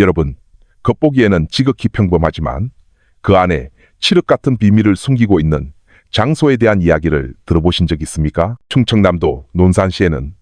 여러분, 겉보기에는 지극히 평범하지만 그 안에 칠흑 같은 비밀을 숨기고 있는 장소에 대한 이야기를 들어보신 적 있습니까? 충청남도 논산시에는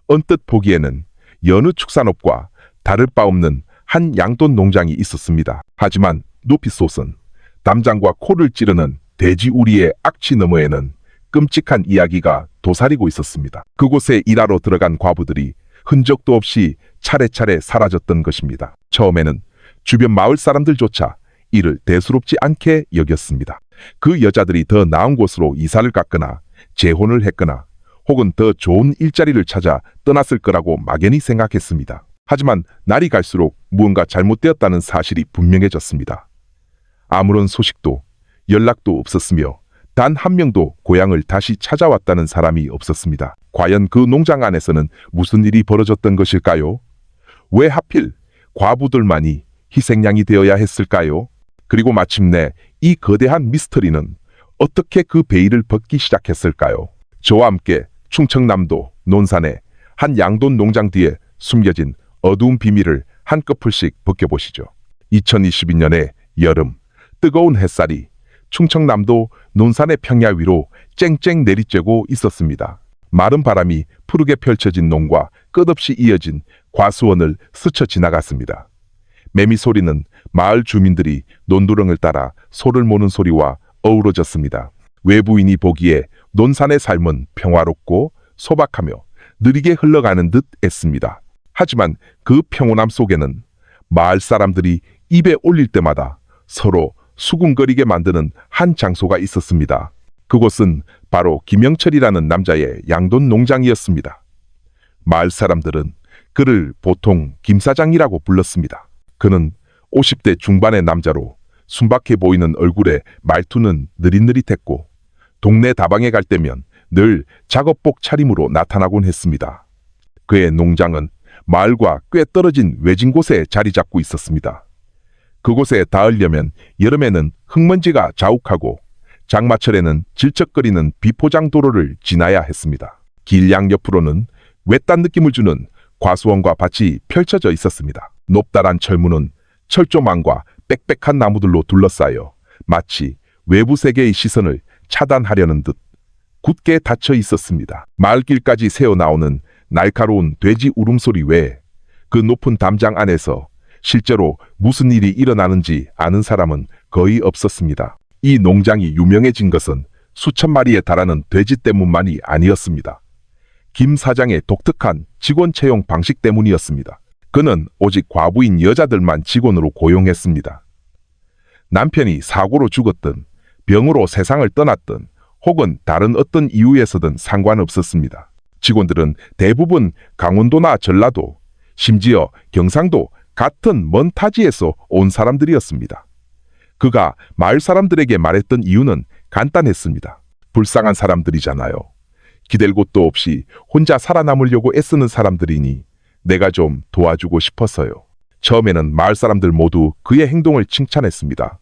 언뜻 보기에는 여느 축산업과 다를 바 없는 한 양돈 농장이 있었습니다. 하지만 높이 솟은 담장과 코를 찌르는 돼지 우리의 악취 너머에는 끔찍한 이야기가 도사리고 있었습니다. 그곳에 일하러 들어간 과부들이 흔적도 없이 차례차례 사라졌던 것입니다. 처음에는 주변 마을 사람들조차 이를 대수롭지 않게 여겼습니다. 그 여자들이 더 나은 곳으로 이사를 갔거나 재혼을 했거나 혹은 더 좋은 일자리를 찾아 떠났을 거라고 막연히 생각했습니다. 하지만 날이 갈수록 무언가 잘못되었다는 사실이 분명해졌습니다. 아무런 소식도 연락도 없었으며 단 한 명도 고향을 다시 찾아왔다는 사람이 없었습니다. 과연 그 농장 안에서는 무슨 일이 벌어졌던 것일까요? 왜 하필 과부들만이 희생양이 되어야 했을까요? 그리고 마침내 이 거대한 미스터리는 어떻게 그 베일을 벗기 시작했을까요? 저와 함께 충청남도 논산의 한 양돈 농장 뒤에 숨겨진 어두운 비밀을 한꺼풀씩 벗겨보시죠. 2022년의 여름, 뜨거운 햇살이 충청남도 논산의 평야 위로 쨍쨍 내리쬐고 있었습니다. 마른 바람이 푸르게 펼쳐진 농과 끝없이 이어진 과수원을 스쳐 지나갔습니다. 매미 소리는 마을 주민들이 논두렁을 따라 소를 모는 소리와 어우러졌습니다. 외부인이 보기에 논산의 삶은 평화롭고 소박하며 느리게 흘러가는 듯 했습니다. 하지만 그 평온함 속에는 마을 사람들이 입에 올릴 때마다 서로 수군거리게 만드는 한 장소가 있었습니다. 그곳은 바로 김영철이라는 남자의 양돈 농장이었습니다. 마을 사람들은 그를 보통 김 사장이라고 불렀습니다. 그는 50대 중반의 남자로 순박해 보이는 얼굴에 말투는 느릿느릿했고 동네 다방에 갈 때면 늘 작업복 차림으로 나타나곤 했습니다. 그의 농장은 마을과 꽤 떨어진 외진 곳에 자리 잡고 있었습니다. 그곳에 닿으려면 여름에는 흙먼지가 자욱하고 장마철에는 질척거리는 비포장 도로를 지나야 했습니다. 길 양옆으로는 외딴 느낌을 주는 과수원과 밭이 펼쳐져 있었습니다. 높다란 철문은 철조망과 빽빽한 나무들로 둘러싸여 마치 외부 세계의 시선을 차단하려는 듯 굳게 닫혀 있었습니다. 마을길까지 새어나오는 날카로운 돼지 울음소리 외에 그 높은 담장 안에서 실제로 무슨 일이 일어나는지 아는 사람은 거의 없었습니다. 이 농장이 유명해진 것은 수천 마리에 달하는 돼지 때문만이 아니었습니다. 김 사장의 독특한 직원 채용 방식 때문이었습니다. 그는 오직 과부인 여자들만 직원으로 고용했습니다. 남편이 사고로 죽었든 병으로 세상을 떠났든 혹은 다른 어떤 이유에서든 상관없었습니다. 직원들은 대부분 강원도나 전라도, 심지어 경상도 같은 먼 타지에서 온 사람들이었습니다. 그가 마을 사람들에게 말했던 이유는 간단했습니다. 불쌍한 사람들이잖아요. 기댈 곳도 없이 혼자 살아남으려고 애쓰는 사람들이니 내가 좀 도와주고 싶어서요. 처음에는 마을 사람들 모두 그의 행동을 칭찬했습니다.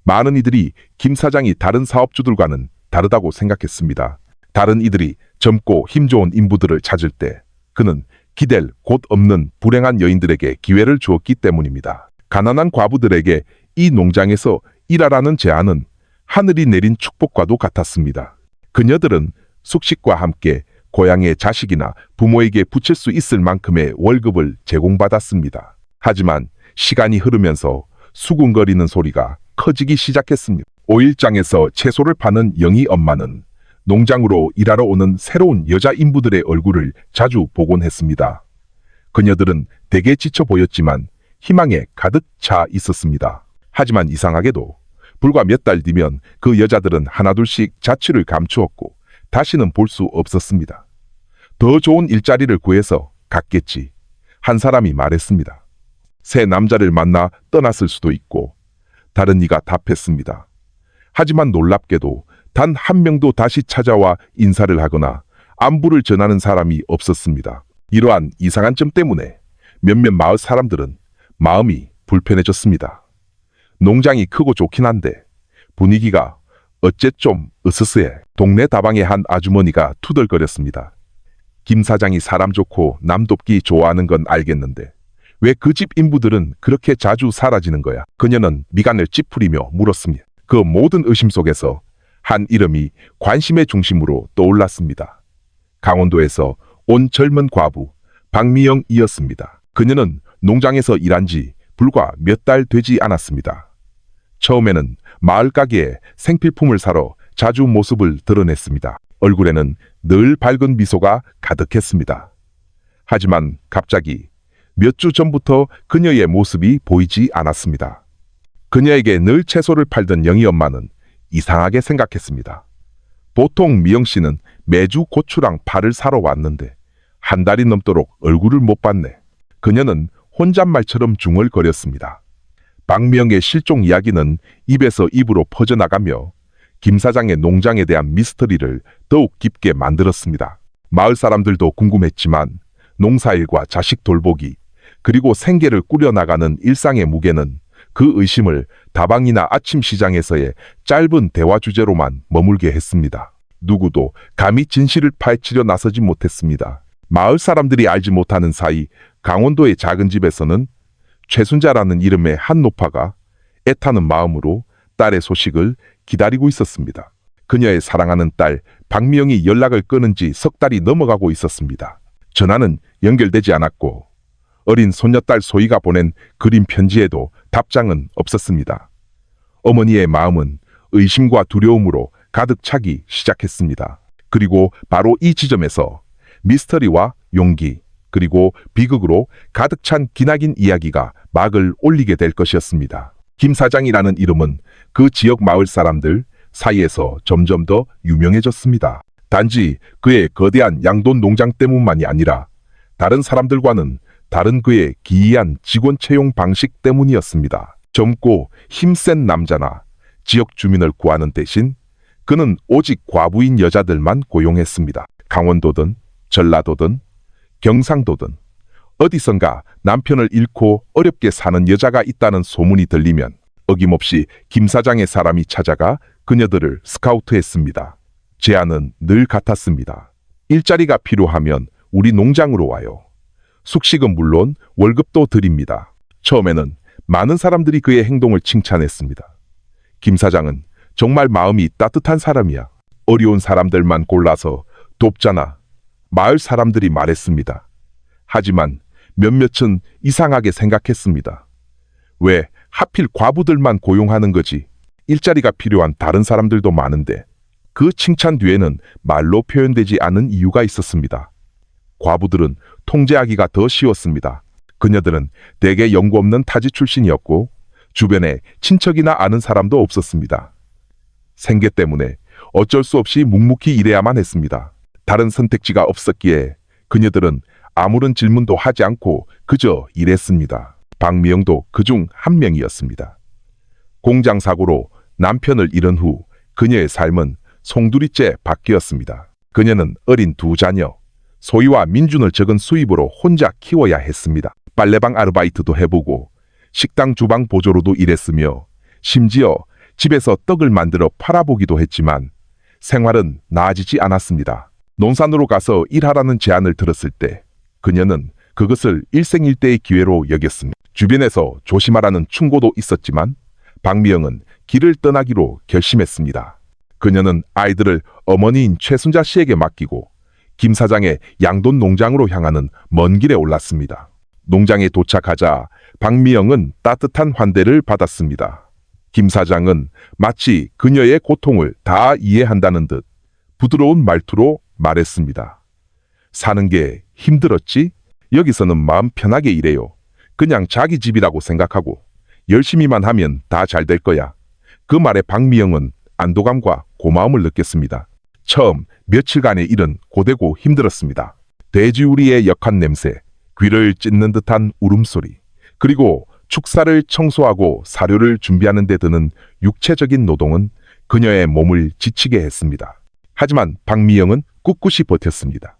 많은 이들이 김 사장이 다른 사업주들과는 다르다고 생각했습니다. 다른 이들이 젊고 힘 좋은 인부들을 찾을 때 그는 기댈 곳 없는 불행한 여인들에게 기회를 주었기 때문입니다. 가난한 과부들에게 이 농장에서 일하라는 제안은 하늘이 내린 축복과도 같았습니다. 그녀들은 숙식과 함께 고향의 자식이나 부모에게 바칠 수 있을 만큼의 월급을 제공받았습니다. 하지만 시간이 흐르면서 수군거리는 소리가 커지기 시작했습니다. 오일장에서 채소를 파는 영희 엄마는 농장으로 일하러 오는 새로운 여자 인부들의 얼굴을 자주 보곤 했습니다. 그녀들은 되게 지쳐 보였지만 희망에 가득 차 있었습니다. 하지만 이상하게도 불과 몇 달 뒤면 그 여자들은 하나둘씩 자취를 감추었고 다시는 볼 수 없었습니다. 더 좋은 일자리를 구해서 갔겠지. 한 사람이 말했습니다. 새 남자를 만나 떠났을 수도 있고 다른 이가 답했습니다. 하지만 놀랍게도 단 한 명도 다시 찾아와 인사를 하거나 안부를 전하는 사람이 없었습니다. 이러한 이상한 점 때문에 몇몇 마을 사람들은 마음이 불편해졌습니다. 농장이 크고 좋긴 한데 분위기가 어째 좀 으스스해. 동네 다방의 한 아주머니가 투덜거렸습니다. 김 사장이 사람 좋고 남 돕기 좋아하는 건 알겠는데 왜 그 집 인부들은 그렇게 자주 사라지는 거야? 그녀는 미간을 찌푸리며 물었습니다. 그 모든 의심 속에서 한 이름이 관심의 중심으로 떠올랐습니다. 강원도에서 온 젊은 과부 박미영이었습니다. 그녀는 농장에서 일한 지 불과 몇 달 되지 않았습니다. 처음에는 마을 가게에 생필품을 사러 자주 모습을 드러냈습니다. 얼굴에는 늘 밝은 미소가 가득했습니다. 하지만 갑자기 몇 주 전부터 그녀의 모습이 보이지 않았습니다. 그녀에게 늘 채소를 팔던 영희 엄마는 이상하게 생각했습니다. 보통 미영 씨는 매주 고추랑 파를 사러 왔는데 한 달이 넘도록 얼굴을 못 봤네. 그녀는 혼잣말처럼 중얼거렸습니다. 박미영의 실종 이야기는 입에서 입으로 퍼져나가며 김 사장의 농장에 대한 미스터리를 더욱 깊게 만들었습니다. 마을 사람들도 궁금했지만 농사일과 자식 돌보기 그리고 생계를 꾸려나가는 일상의 무게는 그 의심을 다방이나 아침 시장에서의 짧은 대화 주제로만 머물게 했습니다. 누구도 감히 진실을 파헤치려 나서지 못했습니다. 마을 사람들이 알지 못하는 사이 강원도의 작은 집에서는 최순자라는 이름의 한 노파가 애타는 마음으로 딸의 소식을 기다리고 있었습니다. 그녀의 사랑하는 딸 박미영이 연락을 끊은 지 석 달이 넘어가고 있었습니다. 전화는 연결되지 않았고 어린 손녀딸 소희가 보낸 그림 편지에도 답장은 없었습니다. 어머니의 마음은 의심과 두려움으로 가득 차기 시작했습니다. 그리고 바로 이 지점에서 미스터리와 용기 그리고 비극으로 가득 찬 기나긴 이야기가 막을 올리게 될 것이었습니다. 김 사장이라는 이름은 그 지역 마을 사람들 사이에서 점점 더 유명해졌습니다. 단지 그의 거대한 양돈 농장 때문만이 아니라 다른 사람들과는 다른 그의 기이한 직원 채용 방식 때문이었습니다. 젊고 힘센 남자나 지역 주민을 구하는 대신 그는 오직 과부인 여자들만 고용했습니다. 강원도든 전라도든 경상도든 어디선가 남편을 잃고 어렵게 사는 여자가 있다는 소문이 들리면 어김없이 김 사장의 사람이 찾아가 그녀들을 스카우트했습니다. 제안은 늘 같았습니다. 일자리가 필요하면 우리 농장으로 와요. 숙식은 물론 월급도 드립니다. 처음에는 많은 사람들이 그의 행동을 칭찬했습니다. 김 사장은 정말 마음이 따뜻한 사람이야. 어려운 사람들만 골라서 돕잖아. 마을 사람들이 말했습니다. 하지만 몇몇은 이상하게 생각했습니다. 왜 하필 과부들만 고용하는 거지? 일자리가 필요한 다른 사람들도 많은데. 그 칭찬 뒤에는 말로 표현되지 않은 이유가 있었습니다. 과부들은 통제하기가 더 쉬웠습니다. 그녀들은 대개 연고 없는 타지 출신이었고 주변에 친척이나 아는 사람도 없었습니다. 생계 때문에 어쩔 수 없이 묵묵히 일해야만 했습니다. 다른 선택지가 없었기에 그녀들은 아무런 질문도 하지 않고 그저 일했습니다. 박미영도 그중 한 명이었습니다. 공장 사고로 남편을 잃은 후 그녀의 삶은 송두리째 바뀌었습니다. 그녀는 어린 두 자녀, 소희와 민준을 적은 수입으로 혼자 키워야 했습니다. 빨래방 아르바이트도 해보고 식당 주방 보조로도 일했으며 심지어 집에서 떡을 만들어 팔아보기도 했지만 생활은 나아지지 않았습니다. 논산으로 가서 일하라는 제안을 들었을 때 그녀는 그것을 일생일대의 기회로 여겼습니다. 주변에서 조심하라는 충고도 있었지만 박미영은 길을 떠나기로 결심했습니다. 그녀는 아이들을 어머니인 최순자 씨에게 맡기고 김 사장의 양돈 농장으로 향하는 먼 길에 올랐습니다. 농장에 도착하자 박미영은 따뜻한 환대를 받았습니다. 김 사장은 마치 그녀의 고통을 다 이해한다는 듯 부드러운 말투로 말했습니다. 사는 게 힘들었지? 여기서는 마음 편하게 일해요. 그냥 자기 집이라고 생각하고 열심히만 하면 다 잘 될 거야. 그 말에 박미영은 안도감과 고마움을 느꼈습니다. 처음 며칠간의 일은 고되고 힘들었습니다. 돼지우리의 역한 냄새, 귀를 찢는 듯한 울음소리, 그리고 축사를 청소하고 사료를 준비하는 데 드는 육체적인 노동은 그녀의 몸을 지치게 했습니다. 하지만 박미영은 꿋꿋이 버텼습니다.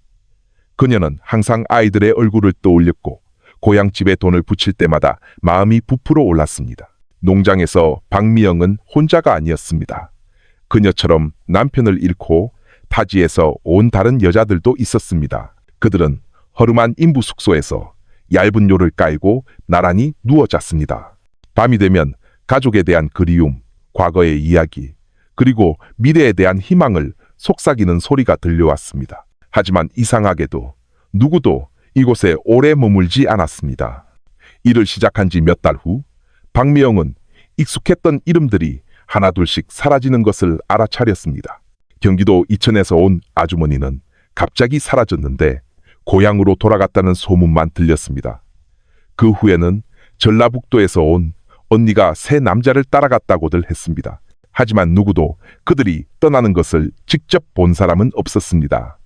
그녀는 항상 아이들의 얼굴을 떠올렸고 고향집에 돈을 붙일 때마다 마음이 부풀어 올랐습니다. 농장에서 박미영은 혼자가 아니었습니다. 그녀처럼 남편을 잃고 타지에서 온 다른 여자들도 있었습니다. 그들은 허름한 인부 숙소에서 얇은 요를 깔고 나란히 누워 잤습니다. 밤이 되면 가족에 대한 그리움, 과거의 이야기, 그리고 미래에 대한 희망을 속삭이는 소리가 들려왔습니다. 하지만 이상하게도 누구도 이곳에 오래 머물지 않았습니다. 일을 시작한 지 몇 달 후 박미영은 익숙했던 이름들이 하나둘씩 사라지는 것을 알아차렸습니다. 경기도 이천에서 온 아주머니는 갑자기 사라졌는데 고향으로 돌아갔다는 소문만 들렸습니다. 그 후에는 전라북도에서 온 언니가 새 남자를 따라갔다고들 했습니다. 하지만 누구도 그들이 떠나는 것을 직접 본 사람은 없었습니다.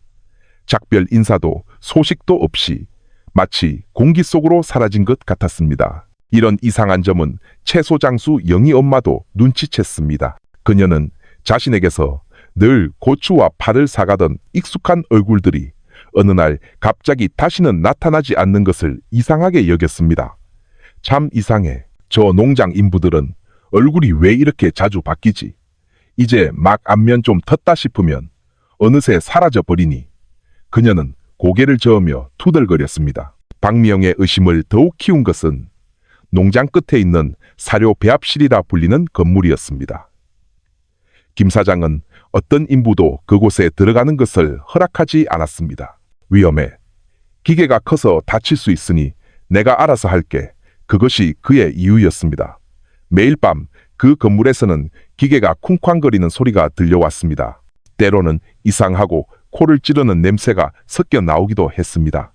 작별 인사도 소식도 없이 마치 공기 속으로 사라진 것 같았습니다. 이런 이상한 점은 최 소장수 영희 엄마도 눈치챘습니다. 그녀는 자신에게서 늘 고추와 파를 사가던 익숙한 얼굴들이 어느 날 갑자기 다시는 나타나지 않는 것을 이상하게 여겼습니다. 참 이상해. 저 농장 인부들은 얼굴이 왜 이렇게 자주 바뀌지? 이제 막 안면 좀 텄다 싶으면 어느새 사라져버리니. 그녀는 고개를 저으며 투덜거렸습니다. 박미영의 의심을 더욱 키운 것은 농장 끝에 있는 사료 배합실이라 불리는 건물이었습니다. 김 사장은 어떤 인부도 그곳에 들어가는 것을 허락하지 않았습니다. 위험해. 기계가 커서 다칠 수 있으니 내가 알아서 할게. 그것이 그의 이유였습니다. 매일 밤 그 건물에서는 기계가 쿵쾅거리는 소리가 들려왔습니다. 때로는 이상하고 코를 찌르는 냄새가 섞여 나오기도 했습니다.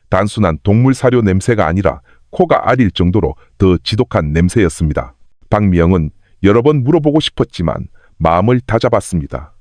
단순한 동물 사료 냄새가 아니라 코가 아릴 정도로 더 지독한 냄새였습니다. 박미영은 여러 번 물어보고 싶었지만 마음을 다잡았습니다.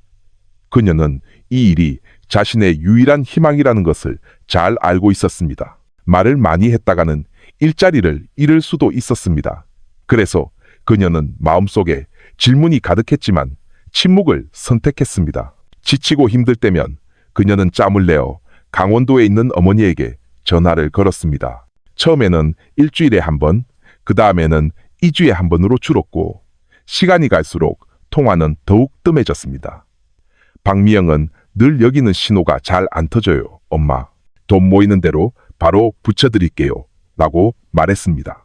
그녀는 이 일이 자신의 유일한 희망이라는 것을 잘 알고 있었습니다. 말을 많이 했다가는 일자리를 잃을 수도 있었습니다. 그래서 그녀는 마음속에 질문이 가득했지만 침묵을 선택했습니다. 지치고 힘들 때면 그녀는 짬을 내어 강원도에 있는 어머니에게 전화를 걸었습니다. 처음에는 일주일에 한 번, 그 다음에는 2주에 한 번으로 줄었고 시간이 갈수록 통화는 더욱 뜸해졌습니다. 박미영은 늘 여기는 신호가 잘 안 터져요. 엄마, 돈 모이는 대로 바로 붙여드릴게요. 라고 말했습니다.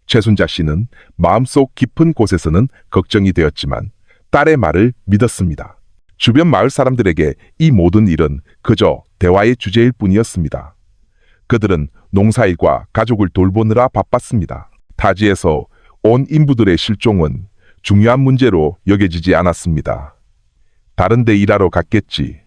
최순자 씨는 마음속 깊은 곳에서는 걱정이 되었지만 딸의 말을 믿었습니다. 주변 마을 사람들에게 이 모든 일은 그저 대화의 주제일 뿐이었습니다. 그들은 농사일과 가족을 돌보느라 바빴습니다. 타지에서 온 인부들의 실종은 중요한 문제로 여겨지지 않았습니다. 다른 데 일하러 갔겠지.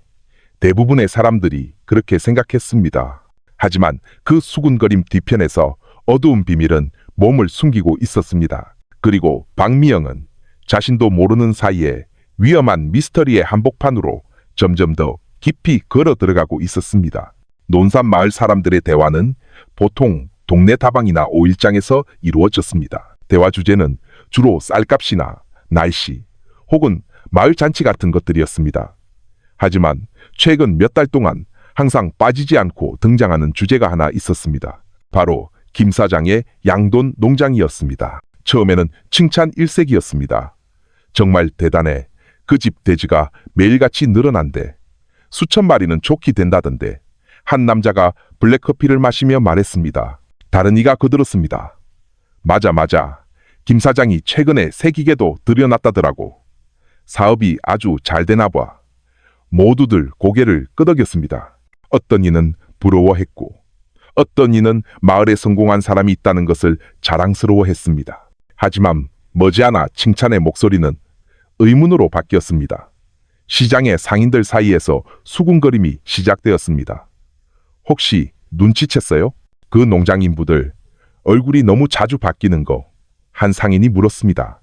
대부분의 사람들이 그렇게 생각했습니다. 하지만 그 수군거림 뒤편에서 어두운 비밀은 몸을 숨기고 있었습니다. 그리고 박미영은 자신도 모르는 사이에 위험한 미스터리의 한복판으로 점점 더 깊이 걸어 들어가고 있었습니다. 논산 마을 사람들의 대화는 보통 동네 다방이나 오일장에서 이루어졌습니다. 대화 주제는 주로 쌀값이나 날씨 혹은 마을 잔치 같은 것들이었습니다. 하지만 최근 몇 달 동안 항상 빠지지 않고 등장하는 주제가 하나 있었습니다. 바로 김 사장의 양돈 농장이었습니다. 처음에는 칭찬 일색이었습니다. 정말 대단해. 그 집 돼지가 매일같이 늘어난대. 수천 마리는 좋게 된다던데. 한 남자가 블랙커피를 마시며 말했습니다. 다른 이가 거들었습니다. 맞아. 김 사장이 최근에 새 기계도 들여놨다더라고. 사업이 아주 잘 되나 봐. 모두들 고개를 끄덕였습니다. 어떤 이는 부러워했고 어떤 이는 마을에 성공한 사람이 있다는 것을 자랑스러워했습니다. 하지만 머지않아 칭찬의 목소리는 의문으로 바뀌었습니다. 시장의 상인들 사이에서 수군거림이 시작되었습니다. 혹시 눈치챘어요? 그 농장 인부들 얼굴이 너무 자주 바뀌는 거. 한 상인이 물었습니다.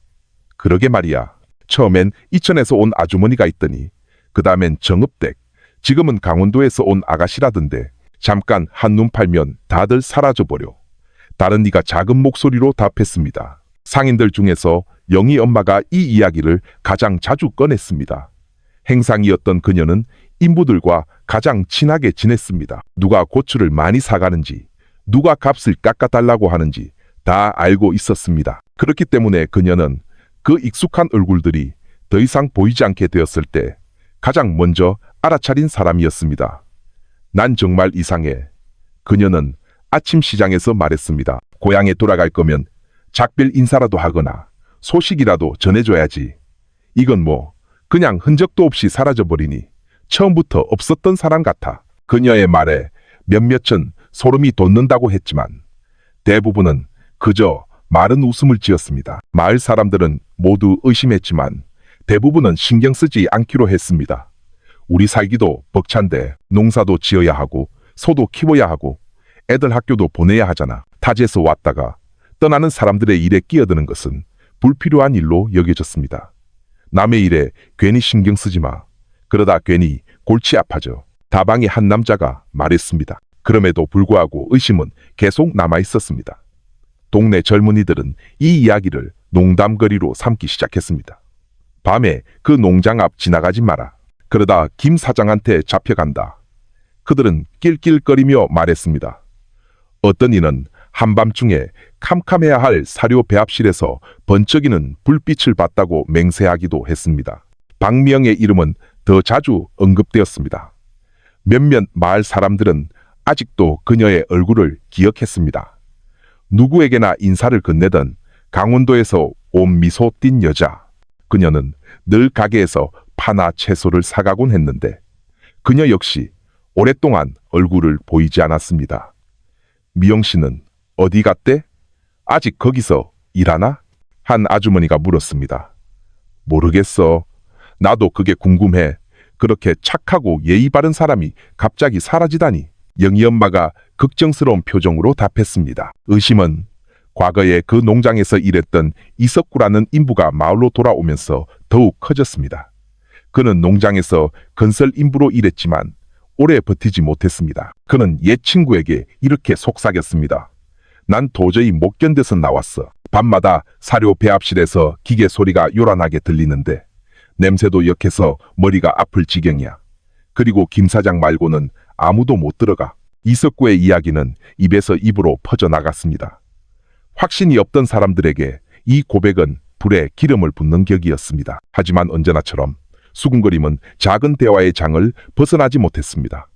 그러게 말이야. 처음엔 이천에서 온 아주머니가 있더니 그 다음엔 정읍댁, 지금은 강원도에서 온 아가씨라던데 잠깐 한눈 팔면 다들 사라져버려. 다른 이가 작은 목소리로 답했습니다. 상인들 중에서 영희 엄마가 이 이야기를 가장 자주 꺼냈습니다. 행상이었던 그녀는 인부들과 가장 친하게 지냈습니다. 누가 고추를 많이 사가는지, 누가 값을 깎아달라고 하는지 다 알고 있었습니다. 그렇기 때문에 그녀는 그 익숙한 얼굴들이 더 이상 보이지 않게 되었을 때 가장 먼저 알아차린 사람이었습니다. 난 정말 이상해. 그녀는 아침 시장에서 말했습니다. 고향에 돌아갈 거면 작별 인사라도 하거나 소식이라도 전해줘야지. 이건 뭐 그냥 흔적도 없이 사라져버리니 처음부터 없었던 사람 같아. 그녀의 말에 몇몇은 소름이 돋는다고 했지만 대부분은 그저 마른 웃음을 지었습니다. 마을 사람들은 모두 의심했지만 대부분은 신경 쓰지 않기로 했습니다. 우리 살기도 벅찬데 농사도 지어야 하고 소도 키워야 하고 애들 학교도 보내야 하잖아. 타지에서 왔다가 떠나는 사람들의 일에 끼어드는 것은 불필요한 일로 여겨졌습니다. 남의 일에 괜히 신경 쓰지 마. 그러다 괜히 골치 아파져. 다방의 한 남자가 말했습니다. 그럼에도 불구하고 의심은 계속 남아 있었습니다. 동네 젊은이들은 이 이야기를 농담거리로 삼기 시작했습니다. 밤에 그 농장 앞 지나가지 마라. 그러다 김 사장한테 잡혀간다. 그들은 낄낄거리며 말했습니다. 어떤 이는 한밤중에 캄캄해야 할 사료 배합실에서 번쩍이는 불빛을 봤다고 맹세하기도 했습니다. 박미영의 이름은 더 자주 언급되었습니다. 몇몇 마을 사람들은 아직도 그녀의 얼굴을 기억했습니다. 누구에게나 인사를 건네던 강원도에서 온 미소 띤 여자. 그녀는 늘 가게에서 파나 채소를 사가곤 했는데 그녀 역시 오랫동안 얼굴을 보이지 않았습니다. 미영 씨는 어디 갔대? 아직 거기서 일하나? 한 아주머니가 물었습니다. 모르겠어. 나도 그게 궁금해. 그렇게 착하고 예의 바른 사람이 갑자기 사라지다니. 영희 엄마가 걱정스러운 표정으로 답했습니다. 의심은 과거에 그 농장에서 일했던 이석구라는 인부가 마을로 돌아오면서 더욱 커졌습니다. 그는 농장에서 건설 인부로 일했지만 오래 버티지 못했습니다. 그는 옛 친구에게 이렇게 속삭였습니다. 난 도저히 못 견뎌서 나왔어. 밤마다 사료 배합실에서 기계 소리가 요란하게 들리는데 냄새도 역해서 머리가 아플 지경이야. 그리고 김 사장 말고는 아무도 못 들어가. 이석구의 이야기는 입에서 입으로 퍼져나갔습니다. 확신이 없던 사람들에게 이 고백은 불에 기름을 붓는 격이었습니다. 하지만 언제나처럼 수군거림은 작은 대화의 장을 벗어나지 못했습니다.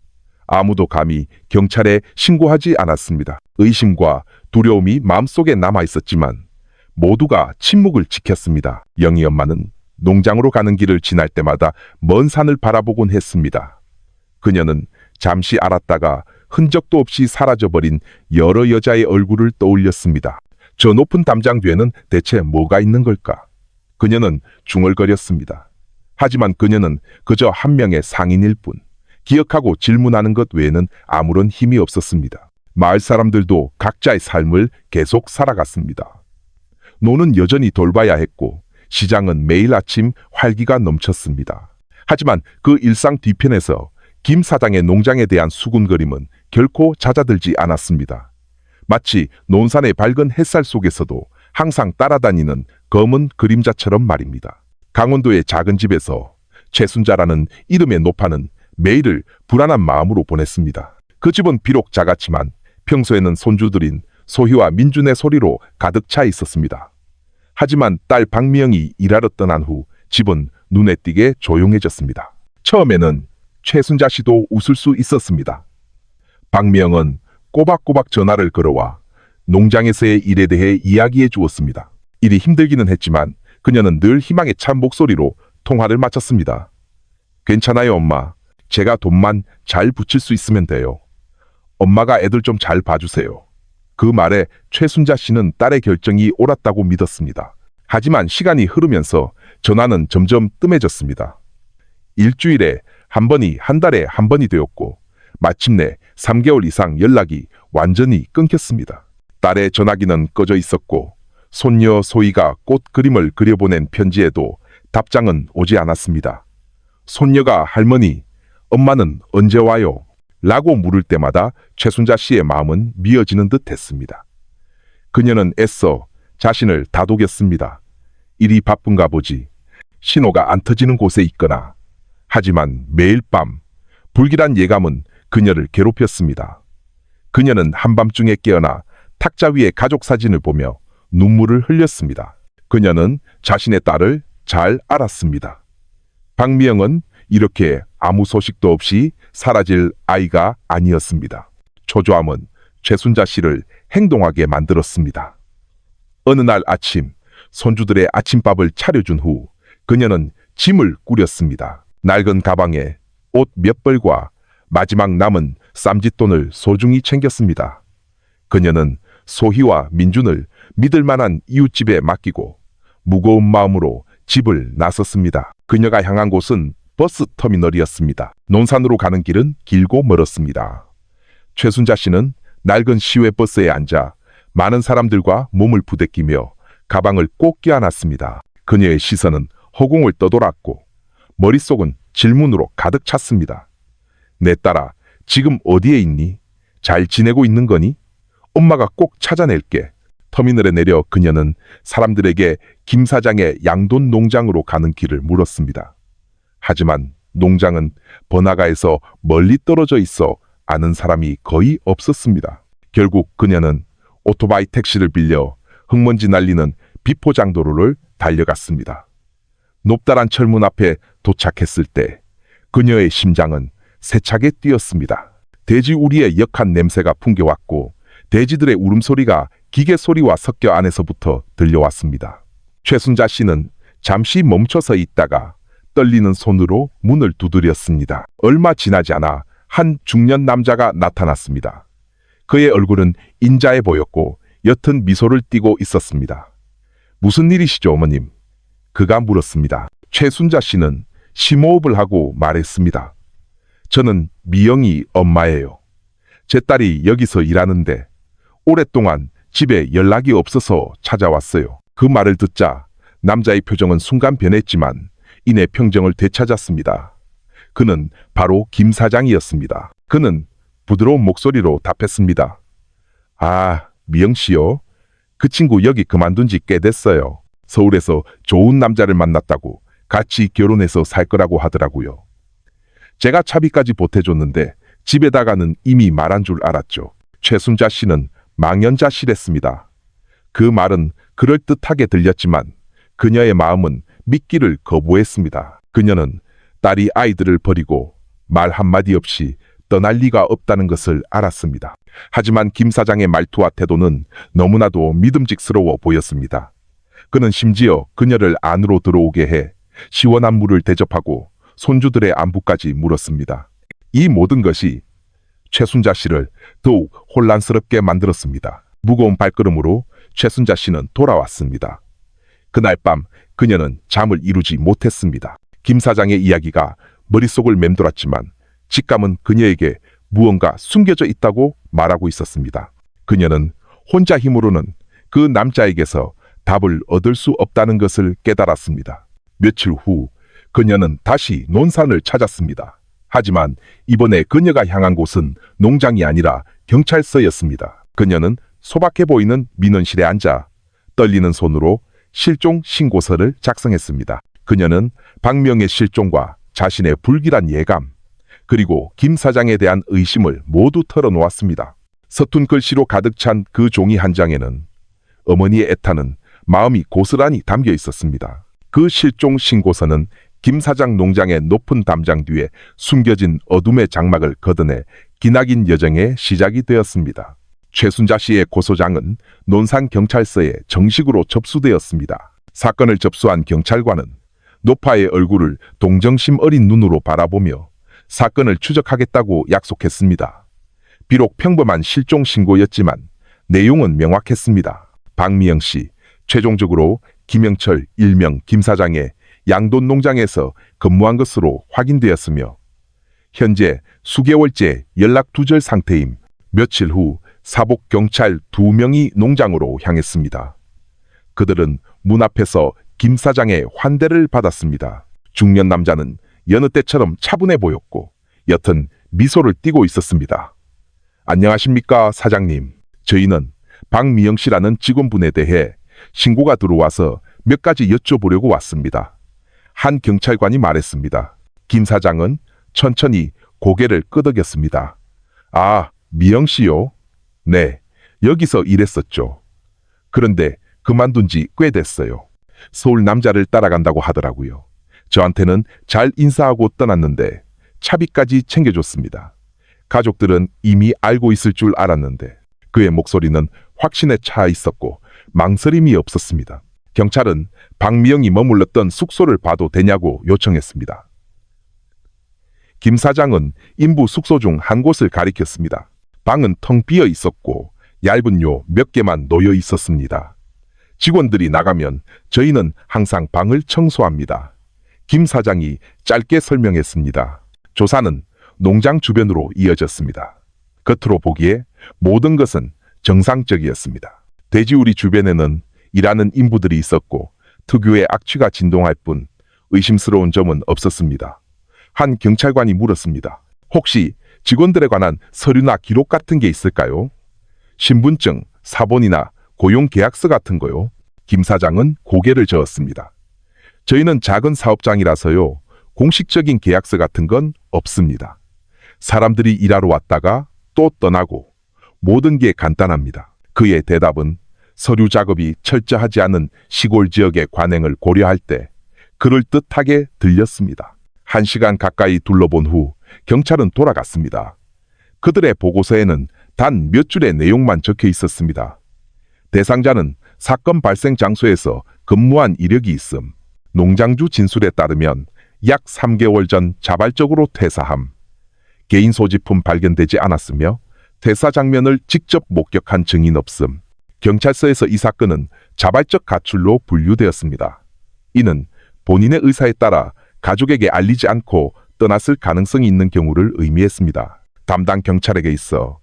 아무도 감히 경찰에 신고하지 않았습니다. 의심과 두려움이 마음속에 남아있었지만 모두가 침묵을 지켰습니다. 영희 엄마는 농장으로 가는 길을 지날 때마다 먼 산을 바라보곤 했습니다. 그녀는 잠시 알았다가 흔적도 없이 사라져버린 여러 여자의 얼굴을 떠올렸습니다. 저 높은 담장 뒤에는 대체 뭐가 있는 걸까? 그녀는 중얼거렸습니다. 하지만 그녀는 그저 한 명의 상인일 뿐. 기억하고 질문하는 것 외에는 아무런 힘이 없었습니다. 마을 사람들도 각자의 삶을 계속 살아갔습니다. 노는 여전히 돌봐야 했고 시장은 매일 아침 활기가 넘쳤습니다. 하지만 그 일상 뒤편에서 김 사장의 농장에 대한 수군거림은 결코 잦아들지 않았습니다. 마치 논산의 밝은 햇살 속에서도 항상 따라다니는 검은 그림자처럼 말입니다. 강원도의 작은 집에서 최순자라는 이름의 노파는 매일을 불안한 마음으로 보냈습니다. 그 집은 비록 작았지만 평소에는 손주들인 소희와 민준의 소리로 가득 차 있었습니다. 하지만 딸 박미영이 일하러 떠난 후 집은 눈에 띄게 조용해졌습니다. 처음에는 최순자 씨도 웃을 수 있었습니다. 박미영은 꼬박꼬박 전화를 걸어와 농장에서의 일에 대해 이야기해 주었습니다. 일이 힘들기는 했지만 그녀는 늘 희망에 찬 목소리로 통화를 마쳤습니다. 괜찮아요, 엄마. 제가 돈만 잘 붙일 수 있으면 돼요. 엄마가 애들 좀 잘 봐주세요. 그 말에 최순자 씨는 딸의 결정이 옳았다고 믿었습니다. 하지만 시간이 흐르면서 전화는 점점 뜸해졌습니다. 일주일에 한 번이 한 달에 한 번이 되었고 마침내 3개월 이상 연락이 완전히 끊겼습니다. 딸의 전화기는 꺼져 있었고 손녀 소희가 꽃 그림을 그려보낸 편지에도 답장은 오지 않았습니다. 손녀가 할머니, 엄마는 언제 와요? 라고 물을 때마다 최순자 씨의 마음은 미어지는 듯 했습니다. 그녀는 애써 자신을 다독였습니다. 일이 바쁜가 보지. 신호가 안 터지는 곳에 있거나. 하지만 매일 밤 불길한 예감은 그녀를 괴롭혔습니다. 그녀는 한밤중에 깨어나 탁자 위의 가족 사진을 보며 눈물을 흘렸습니다. 그녀는 자신의 딸을 잘 알았습니다. 박미영은 이렇게 아무 소식도 없이 사라질 아이가 아니었습니다. 초조함은 최순자 씨를 행동하게 만들었습니다. 어느 날 아침 손주들의 아침밥을 차려준 후 그녀는 짐을 꾸렸습니다. 낡은 가방에 옷 몇 벌과 마지막 남은 쌈짓돈을 소중히 챙겼습니다. 그녀는 소희와 민준을 믿을 만한 이웃집에 맡기고 무거운 마음으로 집을 나섰습니다. 그녀가 향한 곳은 버스 터미널이었습니다. 논산으로 가는 길은 길고 멀었습니다. 최순자 씨는 낡은 시외버스에 앉아 많은 사람들과 몸을 부대끼며 가방을 꼭 껴안았습니다. 그녀의 시선은 허공을 떠돌았고 머릿속은 질문으로 가득 찼습니다. 내 딸아, 지금 어디에 있니? 잘 지내고 있는 거니? 엄마가 꼭 찾아낼게. 터미널에 내려 그녀는 사람들에게 김 사장의 양돈 농장으로 가는 길을 물었습니다. 하지만 농장은 번화가에서 멀리 떨어져 있어 아는 사람이 거의 없었습니다. 결국 그녀는 오토바이 택시를 빌려 흙먼지 날리는 비포장도로를 달려갔습니다. 높다란 철문 앞에 도착했을 때 그녀의 심장은 세차게 뛰었습니다. 돼지 우리의 역한 냄새가 풍겨왔고 돼지들의 울음소리가 기계 소리와 섞여 안에서부터 들려왔습니다. 최순자 씨는 잠시 멈춰서 있다가 떨리는 손으로 문을 두드렸습니다. 얼마 지나지 않아 한 중년 남자가 나타났습니다. 그의 얼굴은 인자해 보였고 옅은 미소를 띠고 있었습니다. 무슨 일이시죠, 어머님? 그가 물었습니다. 최순자 씨는 심호흡을 하고 말했습니다. 저는 미영이 엄마예요. 제 딸이 여기서 일하는데 오랫동안 집에 연락이 없어서 찾아왔어요. 그 말을 듣자 남자의 표정은 순간 변했지만 이내 평정을 되찾았습니다. 그는 바로 김 사장이었습니다. 그는 부드러운 목소리로 답했습니다. 아, 미영 씨요? 그 친구 여기 그만둔 지 꽤 됐어요. 서울에서 좋은 남자를 만났다고 같이 결혼해서 살 거라고 하더라고요. 제가 차비까지 보태줬는데 집에다가는 이미 말한 줄 알았죠. 최순자 씨는 망연자실했습니다. 그 말은 그럴듯하게 들렸지만 그녀의 마음은 믿기를 거부했습니다. 그녀는 딸이 아이들을 버리고 말 한마디 없이 떠날 리가 없다는 것을 알았습니다. 하지만 김 사장의 말투와 태도는 너무나도 믿음직스러워 보였습니다. 그는 심지어 그녀를 안으로 들어오게 해 시원한 물을 대접하고 손주들의 안부까지 물었습니다. 이 모든 것이 최순자 씨를 더욱 혼란스럽게 만들었습니다. 무거운 발걸음으로 최순자 씨는 돌아왔습니다. 그날 밤 그녀는 잠을 이루지 못했습니다. 김 사장의 이야기가 머릿속을 맴돌았지만 직감은 그녀에게 무언가 숨겨져 있다고 말하고 있었습니다. 그녀는 혼자 힘으로는 그 남자에게서 답을 얻을 수 없다는 것을 깨달았습니다. 며칠 후 그녀는 다시 논산을 찾았습니다. 하지만 이번에 그녀가 향한 곳은 농장이 아니라 경찰서였습니다. 그녀는 소박해 보이는 민원실에 앉아 떨리는 손으로 실종 신고서를 작성했습니다. 그녀는 박명의 실종과 자신의 불길한 예감, 그리고 김 사장에 대한 의심을 모두 털어놓았습니다. 서툰 글씨로 가득 찬 그 종이 한 장에는 어머니의 애타는 마음이 고스란히 담겨 있었습니다. 그 실종 신고서는 김 사장 농장의 높은 담장 뒤에 숨겨진 어둠의 장막을 걷어내 기나긴 여정의 시작이 되었습니다. 최순자 씨의 고소장은 논산경찰서에 정식으로 접수되었습니다. 사건을 접수한 경찰관은 노파의 얼굴을 동정심 어린 눈으로 바라보며 사건을 추적하겠다고 약속했습니다. 비록 평범한 실종 신고였지만 내용은 명확했습니다. 박미영 씨, 최종적으로 김영철 일명 김 사장의 양돈 농장에서 근무한 것으로 확인되었으며 현재 수개월째 연락 두절 상태임. 며칠 후 사복 경찰 2명이 농장으로 향했습니다. 그들은 문 앞에서 김 사장의 환대를 받았습니다. 중년 남자는 여느 때처럼 차분해 보였고 옅은 미소를 띠고 있었습니다. 안녕하십니까, 사장님. 저희는 박미영 씨라는 직원분에 대해 신고가 들어와서 몇 가지 여쭤보려고 왔습니다. 한 경찰관이 말했습니다. 김 사장은 천천히 고개를 끄덕였습니다. 아, 미영 씨요? 네, 여기서 일했었죠. 그런데 그만둔 지 꽤 됐어요. 서울 남자를 따라간다고 하더라고요. 저한테는 잘 인사하고 떠났는데 차비까지 챙겨줬습니다. 가족들은 이미 알고 있을 줄 알았는데 그의 목소리는 확신에 차 있었고 망설임이 없었습니다. 경찰은 박미영이 머물렀던 숙소를 봐도 되냐고 요청했습니다. 김 사장은 인부 숙소 중 한 곳을 가리켰습니다. 방은 텅 비어 있었고 얇은 요 몇 개만 놓여 있었습니다. 직원들이 나가면 저희는 항상 방을 청소합니다. 김 사장이 짧게 설명했습니다. 조사는 농장 주변으로 이어졌습니다. 겉으로 보기에 모든 것은 정상적이었습니다. 돼지우리 주변에는 일하는 인부들이 있었고 특유의 악취가 진동할 뿐 의심스러운 점은 없었습니다. 한 경찰관이 물었습니다. 혹시 직원들에 관한 서류나 기록 같은 게 있을까요? 신분증, 사본이나 고용계약서 같은 거요. 김 사장은 고개를 저었습니다. 저희는 작은 사업장이라서요. 공식적인 계약서 같은 건 없습니다. 사람들이 일하러 왔다가 또 떠나고 모든 게 간단합니다. 그의 대답은 서류 작업이 철저하지 않은 시골 지역의 관행을 고려할 때 그럴듯하게 들렸습니다. 1시간 가까이 둘러본 후 경찰은 돌아갔습니다. 그들의 보고서에는 단 몇 줄의 내용만 적혀 있었습니다. 대상자는 사건 발생 장소에서 근무한 이력이 있음. 농장주 진술에 따르면 약 3개월 전 자발적으로 퇴사함. 개인 소지품 발견되지 않았으며 퇴사 장면을 직접 목격한 증인 없음. 경찰서에서 이 사건은 자발적 가출로 분류되었습니다. 이는 본인의 의사에 따라 가족에게 알리지 않고 떠났을 가능성이 있는 경우를 의미했습니다. 담당 경찰에게 있어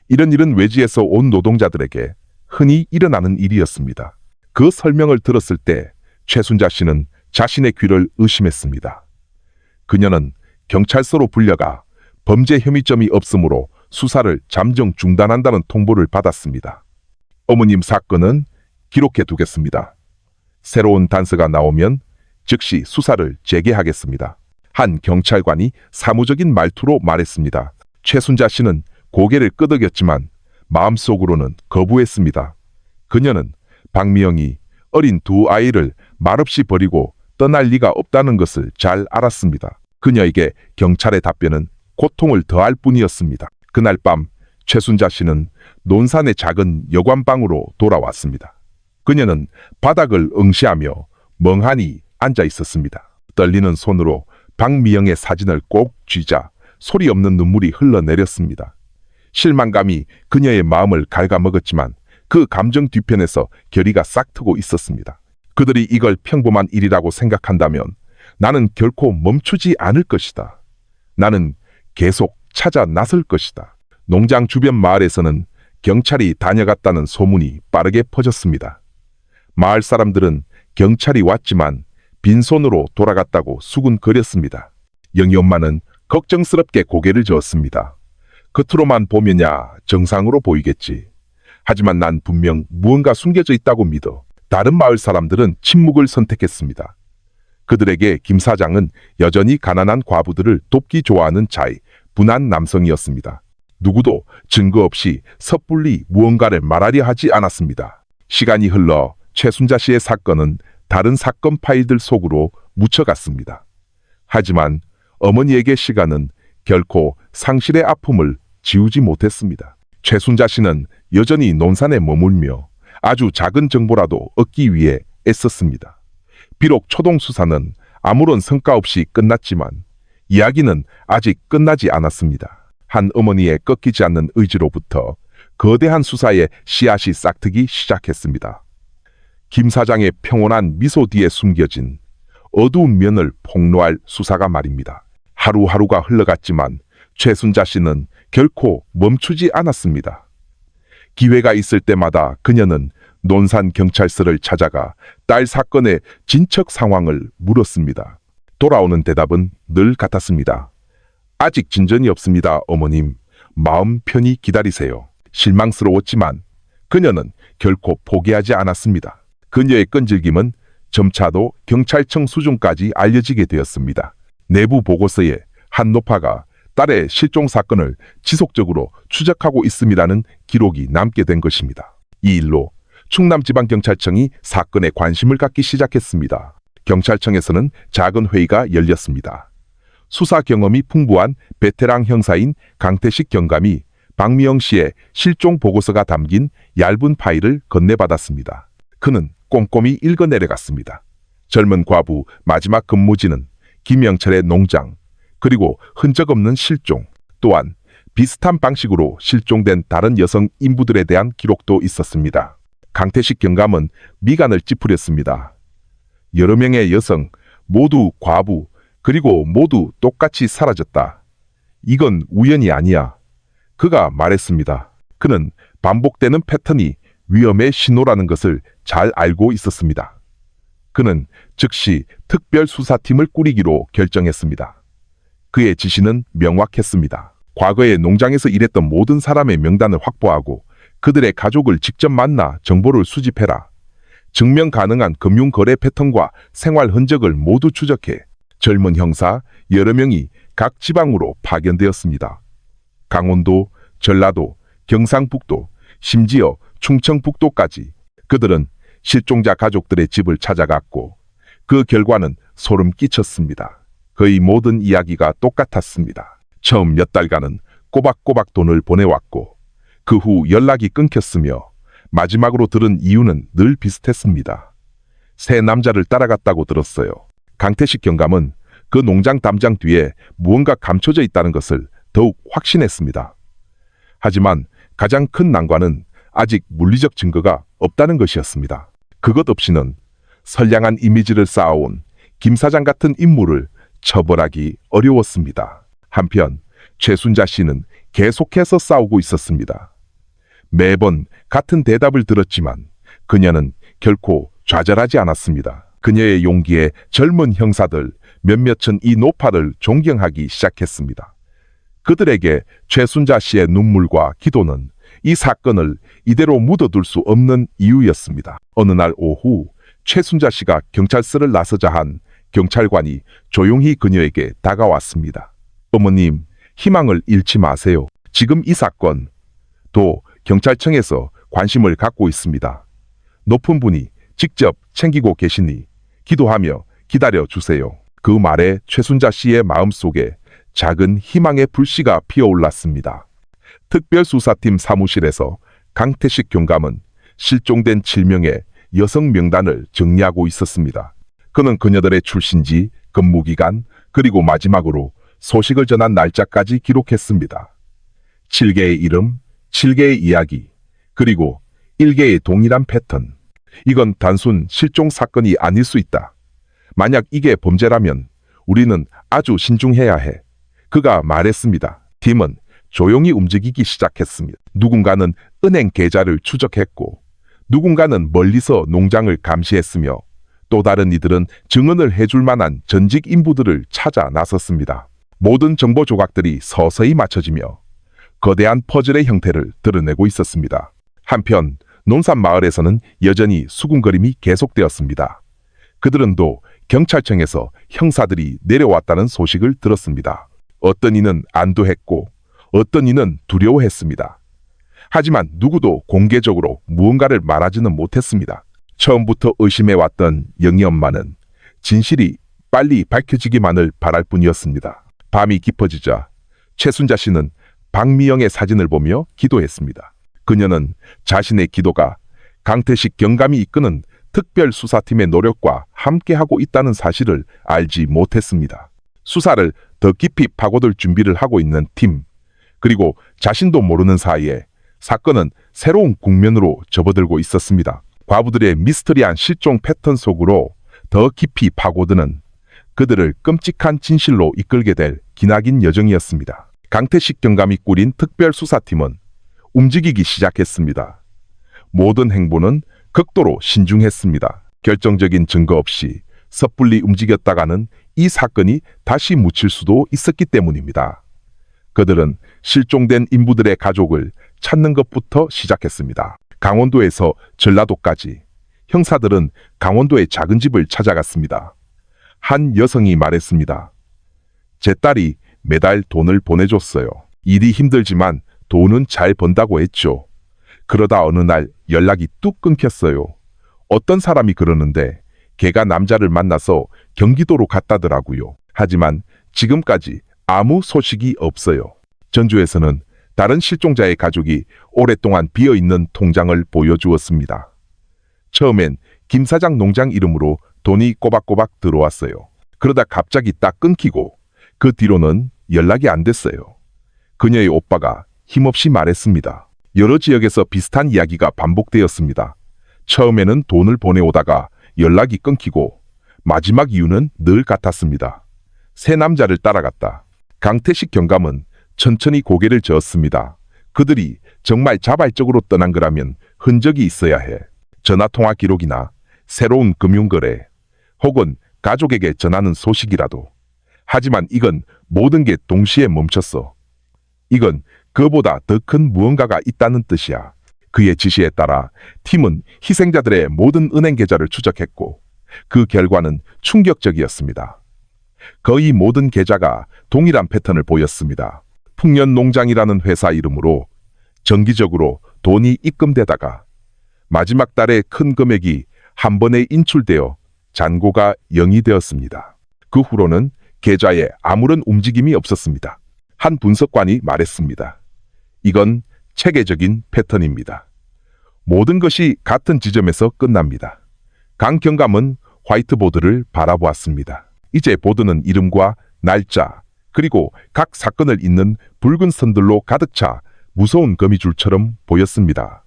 이런 일은 외지에서 온 노동자들에게 흔히 일어나는 일이었습니다. 그 설명을 들었을 때 최순자 씨는 자신의 귀를 의심했습니다. 그녀는 경찰서로 불려가 범죄 혐의점이 없으므로 수사를 잠정 중단한다는 통보를 받았습니다. 어머님 사건은 기록해 두겠습니다. 새로운 단서가 나오면 즉시 수사를 재개하겠습니다. 한 경찰관이 사무적인 말투로 말했습니다. 최순자 씨는 고개를 끄덕였지만 마음속으로는 거부했습니다. 그녀는 박미영이 어린 두 아이를 말없이 버리고 떠날 리가 없다는 것을 잘 알았습니다. 그녀에게 경찰의 답변은 고통을 더할 뿐이었습니다. 그날 밤 최순자 씨는 논산의 작은 여관방으로 돌아왔습니다. 그녀는 바닥을 응시하며 멍하니 앉아 있었습니다. 떨리는 손으로 박미영의 사진을 꼭 쥐자 소리 없는 눈물이 흘러내렸습니다. 실망감이 그녀의 마음을 갉아먹었지만 그 감정 뒤편에서 결의가 싹트고 있었습니다. 그들이 이걸 평범한 일이라고 생각한다면 나는 결코 멈추지 않을 것이다. 나는 계속 찾아 나설 것이다. 농장 주변 마을에서는 경찰이 다녀갔다는 소문이 빠르게 퍼졌습니다. 마을 사람들은 경찰이 왔지만 빈손으로 돌아갔다고 수군거렸습니다. 영희 엄마는 걱정스럽게 고개를 저었습니다. 겉으로만 보면야 정상으로 보이겠지. 하지만 난 분명 무언가 숨겨져 있다고 믿어. 다른 마을 사람들은 침묵을 선택했습니다. 그들에게 김 사장은 여전히 가난한 과부들을 돕기 좋아하는 자의 분한 남성이었습니다. 누구도 증거 없이 섣불리 무언가를 말하려 하지 않았습니다. 시간이 흘러 최순자 씨의 사건은 다른 사건 파일들 속으로 묻혀갔습니다. 하지만 어머니에게 시간은 결코 상실의 아픔을 지우지 못했습니다. 최순자 씨는 여전히 논산에 머물며 아주 작은 정보라도 얻기 위해 애썼습니다. 비록 초동 수사는 아무런 성과 없이 끝났지만 이야기는 아직 끝나지 않았습니다. 한 어머니의 꺾이지 않는 의지로부터 거대한 수사의 씨앗이 싹트기 시작했습니다. 김 사장의 평온한 미소 뒤에 숨겨진 어두운 면을 폭로할 수사가 말입니다. 하루하루가 흘러갔지만 최순자 씨는 결코 멈추지 않았습니다. 기회가 있을 때마다 그녀는 논산 경찰서를 찾아가 딸 사건의 진척 상황을 물었습니다. 돌아오는 대답은 늘 같았습니다. 아직 진전이 없습니다, 어머님. 마음 편히 기다리세요. 실망스러웠지만 그녀는 결코 포기하지 않았습니다. 그녀의 끈질김은 점차도 경찰청 수준까지 알려지게 되었습니다. 내부 보고서에 한 노파가 딸의 실종 사건을 지속적으로 추적하고 있음이라는 기록이 남게 된 것입니다. 이 일로 충남지방경찰청이 사건에 관심을 갖기 시작했습니다. 경찰청에서는 작은 회의가 열렸습니다. 수사 경험이 풍부한 베테랑 형사인 강태식 경감이 박미영 씨의 실종 보고서가 담긴 얇은 파일을 건네받았습니다. 그는 꼼꼼히 읽어 내려갔습니다. 젊은 과부 마지막 근무지는 김영철의 농장, 그리고 흔적 없는 실종, 또한 비슷한 방식으로 실종된 다른 여성 인부들에 대한 기록도 있었습니다. 강태식 경감은 미간을 찌푸렸습니다. 여러 명의 여성, 모두 과부, 그리고 모두 똑같이 사라졌다. 이건 우연이 아니야. 그가 말했습니다. 그는 반복되는 패턴이 위험의 신호라는 것을 잘 알고 있었습니다. 그는 즉시 특별수사팀을 꾸리기로 결정했습니다. 그의 지시는 명확했습니다. 과거에 농장에서 일했던 모든 사람의 명단을 확보하고 그들의 가족을 직접 만나 정보를 수집해라. 증명 가능한 금융거래 패턴과 생활 흔적을 모두 추적해. 젊은 형사 여러 명이 각 지방으로 파견되었습니다. 강원도, 전라도, 경상북도, 심지어 충청북도까지 그들은 실종자 가족들의 집을 찾아갔고 그 결과는 소름 끼쳤습니다. 거의 모든 이야기가 똑같았습니다. 처음 몇 달간은 꼬박꼬박 돈을 보내왔고 그 후 연락이 끊겼으며 마지막으로 들은 이유는 늘 비슷했습니다. 새 남자를 따라갔다고 들었어요. 강태식 경감은 그 농장 담장 뒤에 무언가 감춰져 있다는 것을 더욱 확신했습니다. 하지만 가장 큰 난관은 아직 물리적 증거가 없다는 것이었습니다. 그것 없이는 선량한 이미지를 쌓아온 김 사장 같은 인물을 처벌하기 어려웠습니다. 한편 최순자 씨는 계속해서 싸우고 있었습니다. 매번 같은 대답을 들었지만 그녀는 결코 좌절하지 않았습니다. 그녀의 용기에 젊은 형사들 몇몇은 이 노파를 존경하기 시작했습니다. 그들에게 최순자 씨의 눈물과 기도는 이 사건을 이대로 묻어둘 수 없는 이유였습니다. 어느 날 오후 최순자 씨가 경찰서를 나서자 한 경찰관이 조용히 그녀에게 다가왔습니다. 어머님, 희망을 잃지 마세요. 지금 이 사건, 또 경찰청에서 관심을 갖고 있습니다. 높은 분이 직접 챙기고 계시니 기도하며 기다려 주세요. 그 말에 최순자 씨의 마음속에 작은 희망의 불씨가 피어올랐습니다. 특별수사팀 사무실에서 강태식 경감은 실종된 7명의 여성 명단을 정리하고 있었습니다. 그는 그녀들의 출신지, 근무기간, 그리고 마지막으로 소식을 전한 날짜까지 기록했습니다. 7개의 이름, 7개의 이야기, 그리고 1개의 동일한 패턴. 이건 단순 실종 사건이 아닐 수 있다. 만약 이게 범죄라면 우리는 아주 신중해야 해. 그가 말했습니다. 팀은 조용히 움직이기 시작했습니다. 누군가는 은행 계좌를 추적했고 누군가는 멀리서 농장을 감시했으며 또 다른 이들은 증언을 해줄 만한 전직 인부들을 찾아 나섰습니다. 모든 정보 조각들이 서서히 맞춰지며 거대한 퍼즐의 형태를 드러내고 있었습니다. 한편 논산 마을에서는 여전히 수군거림이 계속되었습니다. 그들은 또 경찰청에서 형사들이 내려왔다는 소식을 들었습니다. 어떤 이는 안도했고 어떤 이는 두려워했습니다. 하지만 누구도 공개적으로 무언가를 말하지는 못했습니다. 처음부터 의심해왔던 영희 엄마는 진실이 빨리 밝혀지기만을 바랄 뿐이었습니다. 밤이 깊어지자 최순자 씨는 박미영의 사진을 보며 기도했습니다. 그녀는 자신의 기도가 강태식 경감이 이끄는 특별수사팀의 노력과 함께하고 있다는 사실을 알지 못했습니다. 수사를 더 깊이 파고들 준비를 하고 있는 팀, 그리고 자신도 모르는 사이에 사건은 새로운 국면으로 접어들고 있었습니다. 과부들의 미스터리한 실종 패턴 속으로 더 깊이 파고드는 그들을 끔찍한 진실로 이끌게 될 기나긴 여정이었습니다. 강태식 경감이 꾸린 특별수사팀은 움직이기 시작했습니다. 모든 행보는 극도로 신중했습니다. 결정적인 증거 없이 섣불리 움직였다가는 이 사건이 다시 묻힐 수도 있었기 때문입니다. 그들은 실종된 인부들의 가족을 찾는 것부터 시작했습니다. 강원도에서 전라도까지 형사들은 강원도의 작은 집을 찾아갔습니다. 한 여성이 말했습니다. 제 딸이 매달 돈을 보내줬어요. 일이 힘들지만 돈은 잘 번다고 했죠. 그러다 어느 날 연락이 뚝 끊겼어요. 어떤 사람이 그러는데 걔가 남자를 만나서 경기도로 갔다더라고요. 하지만 지금까지 아무 소식이 없어요. 전주에서는 다른 실종자의 가족이 오랫동안 비어있는 통장을 보여주었습니다. 처음엔 김 사장 농장 이름으로 돈이 꼬박꼬박 들어왔어요. 그러다 갑자기 딱 끊기고 그 뒤로는 연락이 안 됐어요. 그녀의 오빠가 힘없이 말했습니다. 여러 지역에서 비슷한 이야기가 반복되었습니다. 처음에는 돈을 보내오다가 연락이 끊기고 마지막 이유는 늘 같았습니다. 세 남자를 따라갔다. 강태식 경감은 천천히 고개를 저었습니다. 그들이 정말 자발적으로 떠난 거라면 흔적이 있어야 해. 전화통화 기록이나 새로운 금융거래 혹은 가족에게 전하는 소식이라도. 하지만 이건 모든 게 동시에 멈췄어. 이건 그보다 더 큰 무언가가 있다는 뜻이야. 그의 지시에 따라 팀은 희생자들의 모든 은행 계좌를 추적했고 그 결과는 충격적이었습니다. 거의 모든 계좌가 동일한 패턴을 보였습니다. 풍년농장이라는 회사 이름으로 정기적으로 돈이 입금되다가 마지막 달에 큰 금액이 한 번에 인출되어 잔고가 0이 되었습니다. 그 후로는 계좌에 아무런 움직임이 없었습니다. 한 분석관이 말했습니다. 이건 체계적인 패턴입니다. 모든 것이 같은 지점에서 끝납니다. 강 경감은 화이트보드를 바라보았습니다. 이제 보드는 이름과 날짜 그리고 각 사건을 잇는 붉은 선들로 가득 차 무서운 거미줄처럼 보였습니다.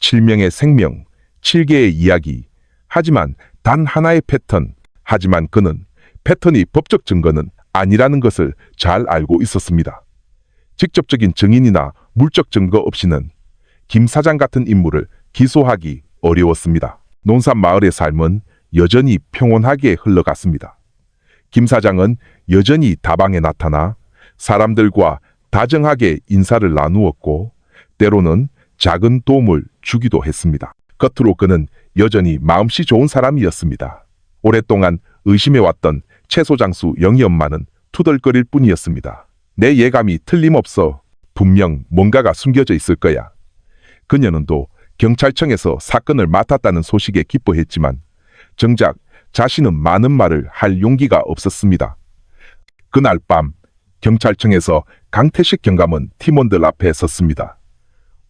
7명의 생명, 7개의 이야기, 하지만 단 하나의 패턴. 하지만 그는 패턴이 법적 증거는 아니라는 것을 잘 알고 있었습니다. 직접적인 증인이나 물적 증거 없이는 김 사장 같은 인물을 기소하기 어려웠습니다. 논산 마을의 삶은 여전히 평온하게 흘러갔습니다. 김 사장은 여전히 다방에 나타나 사람들과 다정하게 인사를 나누었고 때로는 작은 도움을 주기도 했습니다. 겉으로 그는 여전히 마음씨 좋은 사람이었습니다. 오랫동안 의심해왔던 채소장수 영희 엄마는 투덜거릴 뿐이었습니다. 내 예감이 틀림없어. 분명 뭔가가 숨겨져 있을 거야. 그녀는 또 경찰청에서 사건을 맡았다는 소식에 기뻐했지만 정작 자신은 많은 말을 할 용기가 없었습니다. 그날 밤 경찰청에서 강태식 경감은 팀원들 앞에 섰습니다.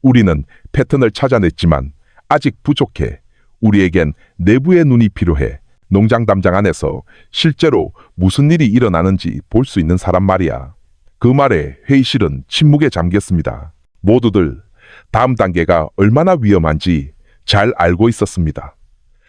우리는 패턴을 찾아냈지만 아직 부족해. 우리에겐 내부의 눈이 필요해. 농장 담장 안에서 실제로 무슨 일이 일어나는지 볼 수 있는 사람 말이야. 그 말에 회의실은 침묵에 잠겼습니다. 모두들 다음 단계가 얼마나 위험한지 잘 알고 있었습니다.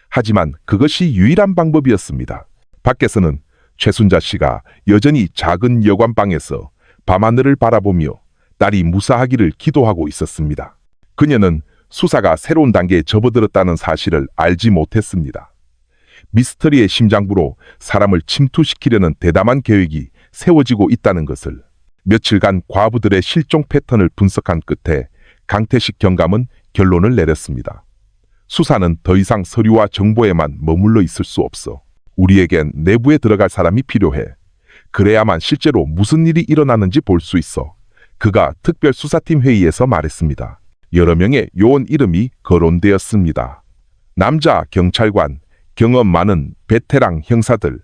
하지만 그것이 유일한 방법이었습니다. 밖에서는 최순자 씨가 여전히 작은 여관방에서 밤하늘을 바라보며 딸이 무사하기를 기도하고 있었습니다. 그녀는 수사가 새로운 단계에 접어들었다는 사실을 알지 못했습니다. 미스터리의 심장부로 사람을 침투시키려는 대담한 계획이 세워지고 있다는 것을. 며칠간 과부들의 실종 패턴을 분석한 끝에 강태식 경감은 결론을 내렸습니다. 수사는 더 이상 서류와 정보에만 머물러 있을 수 없어. 우리에겐 내부에 들어갈 사람이 필요해. 그래야만 실제로 무슨 일이 일어나는지 볼 수 있어. 그가 특별수사팀 회의에서 말했습니다. 여러 명의 요원 이름이 거론되었습니다. 남자 경찰관, 경험 많은 베테랑 형사들.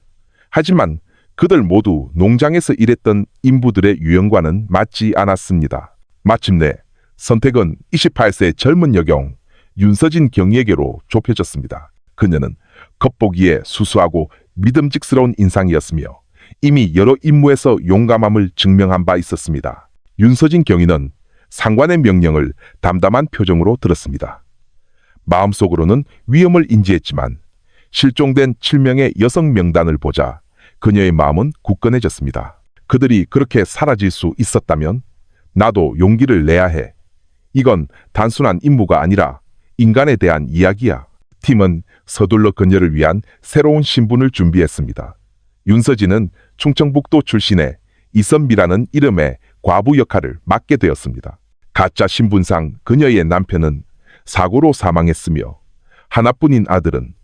하지만 그들 모두 농장에서 일했던 인부들의 유형과는 맞지 않았습니다. 마침내 선택은 28세 젊은 여경 윤서진 경위에게로 좁혀졌습니다. 그녀는 겉보기에 수수하고 믿음직스러운 인상이었으며 이미 여러 임무에서 용감함을 증명한 바 있었습니다. 윤서진 경위는 상관의 명령을 담담한 표정으로 들었습니다. 마음속으로는 위험을 인지했지만 실종된 7명의 여성 명단을 보자 그녀의 마음은 굳건해졌습니다. 그들이 그렇게 사라질 수 있었다면 나도 용기를 내야 해. 이건 단순한 임무가 아니라 인간에 대한 이야기야. 팀은 서둘러 그녀를 위한 새로운 신분을 준비했습니다. 윤서진은 충청북도 출신의 이선미라는 이름의 과부 역할을 맡게 되었습니다. 가짜 신분상 그녀의 남편은 사고로 사망했으며 하나뿐인 아들은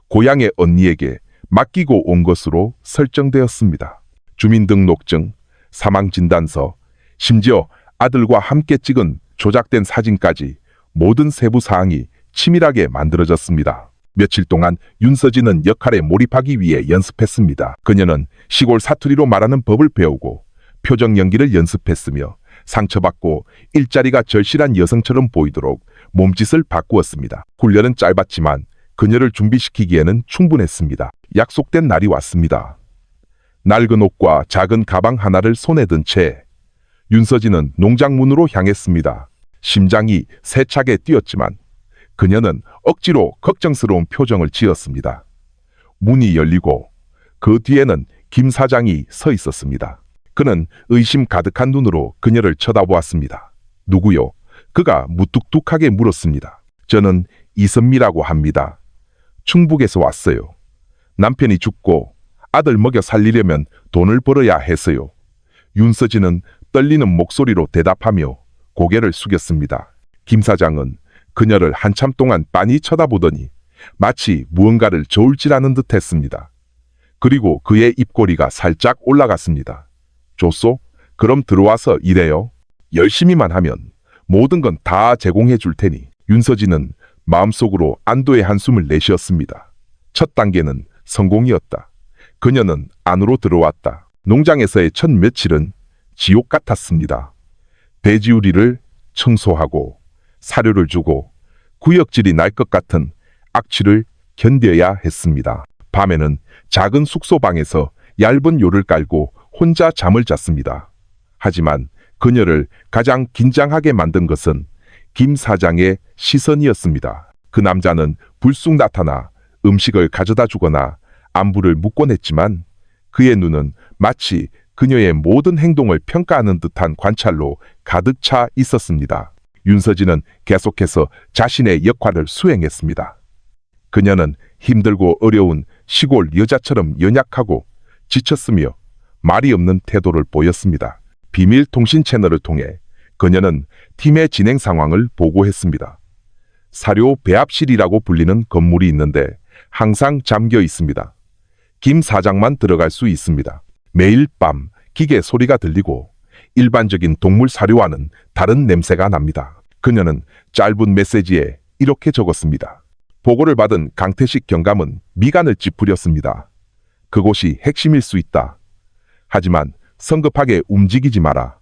고향의 언니에게 맡기고 온 것으로 설정되었습니다. 주민등록증, 사망진단서, 심지어 아들과 함께 찍은 조작된 사진까지 모든 세부 사항이 치밀하게 만들어졌습니다. 며칠 동안 윤서진은 역할에 몰입하기 위해 연습했습니다. 그녀는 시골 사투리로 말하는 법을 배우고 표정 연기를 연습했으며 상처받고 일자리가 절실한 여성처럼 보이도록 몸짓을 바꾸었습니다. 훈련은 짧았지만 그녀를 준비시키기에는 충분했습니다. 약속된 날이 왔습니다. 낡은 옷과 작은 가방 하나를 손에 든 채 윤서진은 농장문으로 향했습니다. 심장이 세차게 뛰었지만 그녀는 억지로 걱정스러운 표정을 지었습니다. 문이 열리고 그 뒤에는 김 사장이 서 있었습니다. 그는 의심 가득한 눈으로 그녀를 쳐다보았습니다. 누구요? 그가 무뚝뚝하게 물었습니다. 저는 이선미라고 합니다. 충북에서 왔어요. 남편이 죽고 아들 먹여 살리려면 돈을 벌어야 해서요. 윤서진은 떨리는 목소리로 대답하며 고개를 숙였습니다. 김 사장은 그녀를 한참 동안 빤히 쳐다보더니 마치 무언가를 저울질하는 듯 했습니다. 그리고 그의 입꼬리가 살짝 올라갔습니다. 좋소? 그럼 들어와서 일해요. 열심히만 하면 모든 건 다 제공해 줄 테니. 윤서진은 마음속으로 안도의 한숨을 내쉬었습니다. 첫 단계는 성공이었다. 그녀는 안으로 들어왔다. 농장에서의 첫 며칠은 지옥 같았습니다. 돼지우리를 청소하고 사료를 주고 구역질이 날 것 같은 악취를 견뎌야 했습니다. 밤에는 작은 숙소방에서 얇은 요를 깔고 혼자 잠을 잤습니다. 하지만 그녀를 가장 긴장하게 만든 것은 김 사장의 시선이었습니다. 그 남자는 불쑥 나타나 음식을 가져다 주거나 안부를 묻곤 했지만 그의 눈은 마치 그녀의 모든 행동을 평가하는 듯한 관찰로 가득 차 있었습니다. 윤서진은 계속해서 자신의 역할을 수행했습니다. 그녀는 힘들고 어려운 시골 여자처럼 연약하고 지쳤으며 말이 없는 태도를 보였습니다. 비밀 통신 채널을 통해 그녀는 팀의 진행 상황을 보고했습니다. 사료 배합실이라고 불리는 건물이 있는데 항상 잠겨 있습니다. 김 사장만 들어갈 수 있습니다. 매일 밤 기계 소리가 들리고 일반적인 동물 사료와는 다른 냄새가 납니다. 그녀는 짧은 메시지에 이렇게 적었습니다. 보고를 받은 강태식 경감은 미간을 찌푸렸습니다. 그곳이 핵심일 수 있다. 하지만 성급하게 움직이지 마라.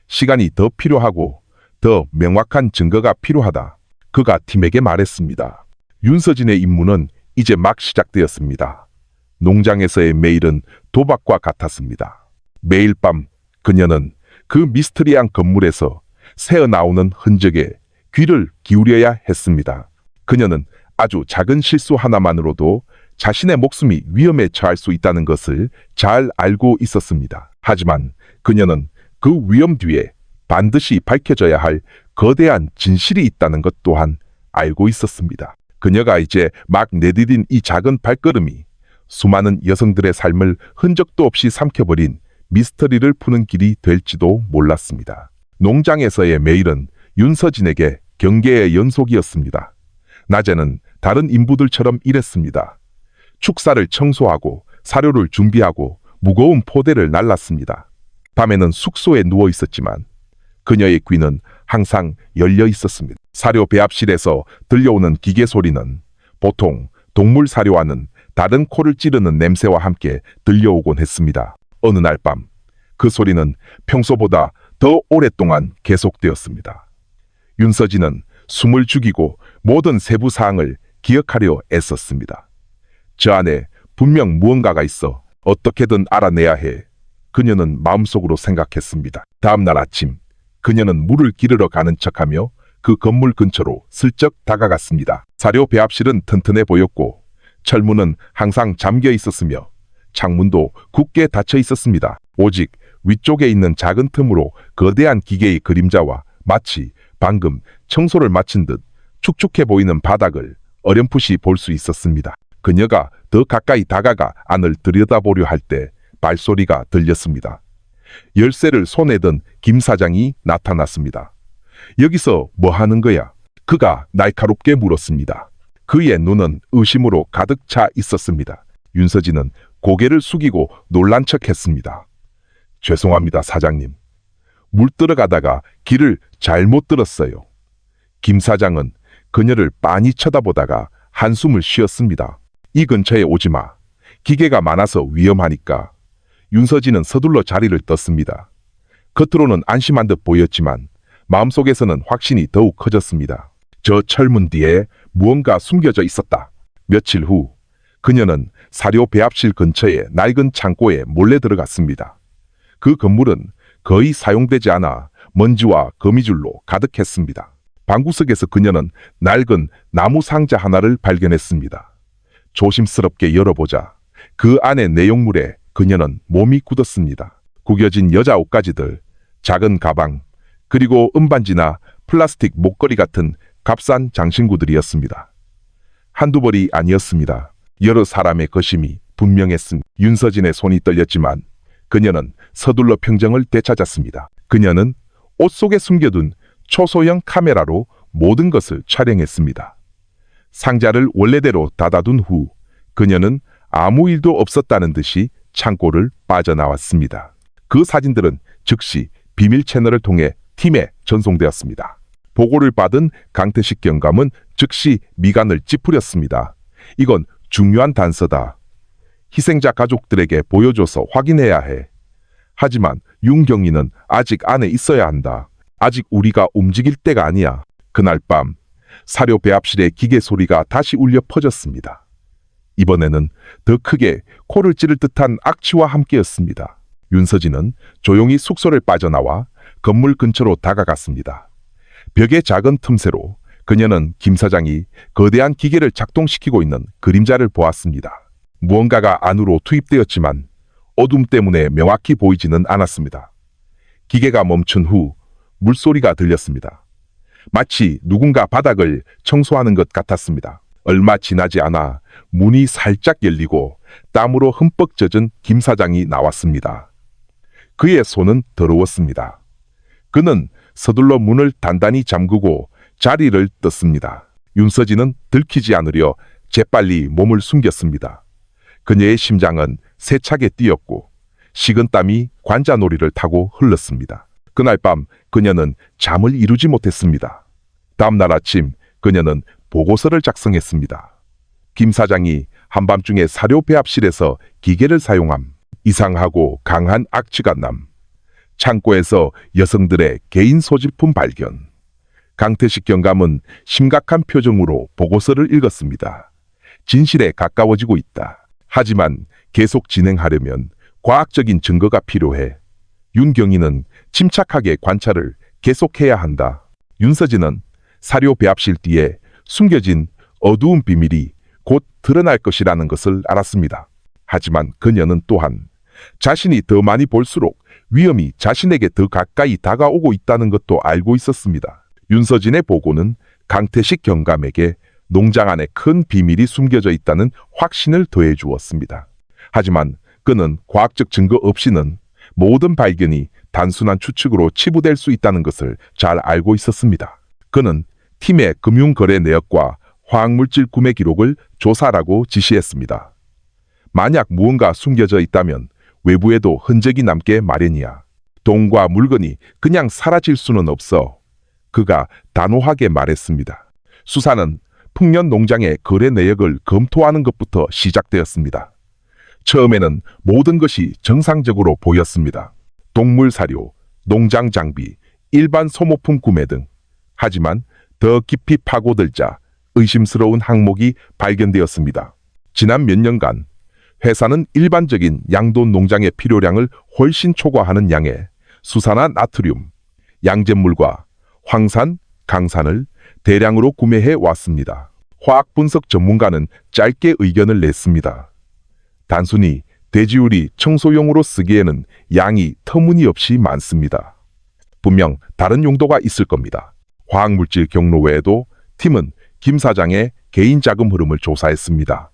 시간이 더 필요하고 더 명확한 증거가 필요하다. 그가 팀에게 말했습니다. 윤서진의 임무는 이제 막 시작되었습니다. 농장에서의 매일은 도박과 같았습니다. 매일 밤 그녀는 그 미스터리한 건물에서 새어나오는 흔적에 귀를 기울여야 했습니다. 그녀는 아주 작은 실수 하나만으로도 자신의 목숨이 위험에 처할 수 있다는 것을 잘 알고 있었습니다. 하지만 그녀는 그 위험 뒤에 반드시 밝혀져야 할 거대한 진실이 있다는 것 또한 알고 있었습니다. 그녀가 이제 막 내디딘 이 작은 발걸음이 수많은 여성들의 삶을 흔적도 없이 삼켜버린 미스터리를 푸는 길이 될지도 몰랐습니다. 농장에서의 매일은 윤서진에게 경계의 연속이었습니다. 낮에는 다른 인부들처럼 일했습니다. 축사를 청소하고 사료를 준비하고 무거운 포대를 날랐습니다. 밤에는 숙소에 누워 있었지만 그녀의 귀는 항상 열려 있었습니다. 사료 배합실에서 들려오는 기계 소리는 보통 동물 사료와는 다른 코를 찌르는 냄새와 함께 들려오곤 했습니다. 어느 날 밤 그 소리는 평소보다 더 오랫동안 계속되었습니다. 윤서진은 숨을 죽이고 모든 세부 사항을 기억하려 애썼습니다. 저 안에 분명 무언가가 있어 어떻게든 알아내야 해. 그녀는 마음속으로 생각했습니다. 다음 날 아침 그녀는 물을 기르러 가는 척하며 그 건물 근처로 슬쩍 다가갔습니다. 사료 배합실은 튼튼해 보였고 철문은 항상 잠겨 있었으며 창문도 굳게 닫혀 있었습니다. 오직 위쪽에 있는 작은 틈으로 거대한 기계의 그림자와 마치 방금 청소를 마친 듯 축축해 보이는 바닥을 어렴풋이 볼 수 있었습니다. 그녀가 더 가까이 다가가 안을 들여다보려 할 때 발소리가 들렸습니다. 열쇠를 손에 든 김 사장이 나타났습니다. 여기서 뭐 하는 거야? 그가 날카롭게 물었습니다. 그의 눈은 의심으로 가득 차 있었습니다. 윤서진은 고개를 숙이고 놀란 척했습니다. 죄송합니다, 사장님. 물 들어가다가 길을 잘못 들었어요. 김 사장은 그녀를 빤히 쳐다보다가 한숨을 쉬었습니다. 이 근처에 오지 마. 기계가 많아서 위험하니까. 윤서진은 서둘러 자리를 떴습니다. 겉으로는 안심한 듯 보였지만 마음속에서는 확신이 더욱 커졌습니다. 저 철문 뒤에 무언가 숨겨져 있었다. 며칠 후 그녀는 사료 배합실 근처의 낡은 창고에 몰래 들어갔습니다. 그 건물은 거의 사용되지 않아 먼지와 거미줄로 가득했습니다. 방구석에서 그녀는 낡은 나무 상자 하나를 발견했습니다. 조심스럽게 열어보자 그 안의 내용물에 그녀는 몸이 굳었습니다. 구겨진 여자 옷가지들, 작은 가방, 그리고 은반지나 플라스틱 목걸이 같은 값싼 장신구들이었습니다. 한두 벌이 아니었습니다. 여러 사람의 거심이 분명했습니다. 윤서진의 손이 떨렸지만 그녀는 서둘러 평정을 되찾았습니다. 그녀는 옷 속에 숨겨둔 초소형 카메라로 모든 것을 촬영했습니다. 상자를 원래대로 닫아둔 후 그녀는 아무 일도 없었다는 듯이 창고를 빠져나왔습니다. 그 사진들은 즉시 비밀 채널을 통해 팀에 전송되었습니다. 보고를 받은 강태식 경감은 즉시 미간을 찌푸렸습니다. 이건 중요한 단서다. 희생자 가족들에게 보여줘서 확인해야 해. 하지만 윤경이는 아직 안에 있어야 한다. 아직 우리가 움직일 때가 아니야. 그날 밤 사료 배합실의 기계 소리가 다시 울려 퍼졌습니다. 이번에는 더 크게 코를 찌를 듯한 악취와 함께였습니다. 윤서진은 조용히 숙소를 빠져나와 건물 근처로 다가갔습니다. 벽의 작은 틈새로 그녀는 김 사장이 거대한 기계를 작동시키고 있는 그림자를 보았습니다. 무언가가 안으로 투입되었지만 어둠 때문에 명확히 보이지는 않았습니다. 기계가 멈춘 후 물소리가 들렸습니다. 마치 누군가 바닥을 청소하는 것 같았습니다. 얼마 지나지 않아 문이 살짝 열리고 땀으로 흠뻑 젖은 김 사장이 나왔습니다. 그의 손은 더러웠습니다. 그는 서둘러 문을 단단히 잠그고 자리를 떴습니다. 윤서진은 들키지 않으려 재빨리 몸을 숨겼습니다. 그녀의 심장은 세차게 뛰었고 식은땀이 관자놀이를 타고 흘렀습니다. 그날 밤 그녀는 잠을 이루지 못했습니다. 다음날 아침 그녀는 보고서를 작성했습니다. 김 사장이 한밤중에 사료 배합실에서 기계를 사용함, 이상하고 강한 악취가 남, 창고에서 여성들의 개인 소지품 발견. 강태식 경감은 심각한 표정으로 보고서를 읽었습니다. 진실에 가까워지고 있다. 하지만 계속 진행하려면 과학적인 증거가 필요해. 윤경이는 침착하게 관찰을 계속해야 한다. 윤서진은 사료 배합실 뒤에 숨겨진 어두운 비밀이 곧 드러날 것이라는 것을 알았습니다. 하지만 그녀는 또한 자신이 더 많이 볼수록 위험이 자신에게 더 가까이 다가오고 있다는 것도 알고 있었습니다. 윤서진의 보고는 강태식 경감에게 농장 안에 큰 비밀이 숨겨져 있다는 확신을 더해 주었습니다. 하지만 그는 과학적 증거 없이는 모든 발견이 단순한 추측으로 치부될 수 있다는 것을 잘 알고 있었습니다. 그는 팀의 금융거래 내역과 화학물질 구매 기록을 조사하라고 지시했습니다. 만약 무언가 숨겨져 있다면 외부에도 흔적이 남게 마련이야. 돈과 물건이 그냥 사라질 수는 없어. 그가 단호하게 말했습니다. 수사는 풍년 농장의 거래 내역을 검토하는 것부터 시작되었습니다. 처음에는 모든 것이 정상적으로 보였습니다. 동물 사료, 농장 장비, 일반 소모품 구매 등. 하지만 더 깊이 파고들자 의심스러운 항목이 발견되었습니다. 지난 몇 년간 회사는 일반적인 양돈 농장의 필요량을 훨씬 초과하는 양의 수산화 나트륨, 양잿물과 황산, 강산을 대량으로 구매해 왔습니다. 화학 분석 전문가는 짧게 의견을 냈습니다. 단순히 돼지우리 청소용으로 쓰기에는 양이 터무니없이 많습니다. 분명 다른 용도가 있을 겁니다. 화학물질 경로 외에도 팀은 김 사장의 개인 자금 흐름을 조사했습니다.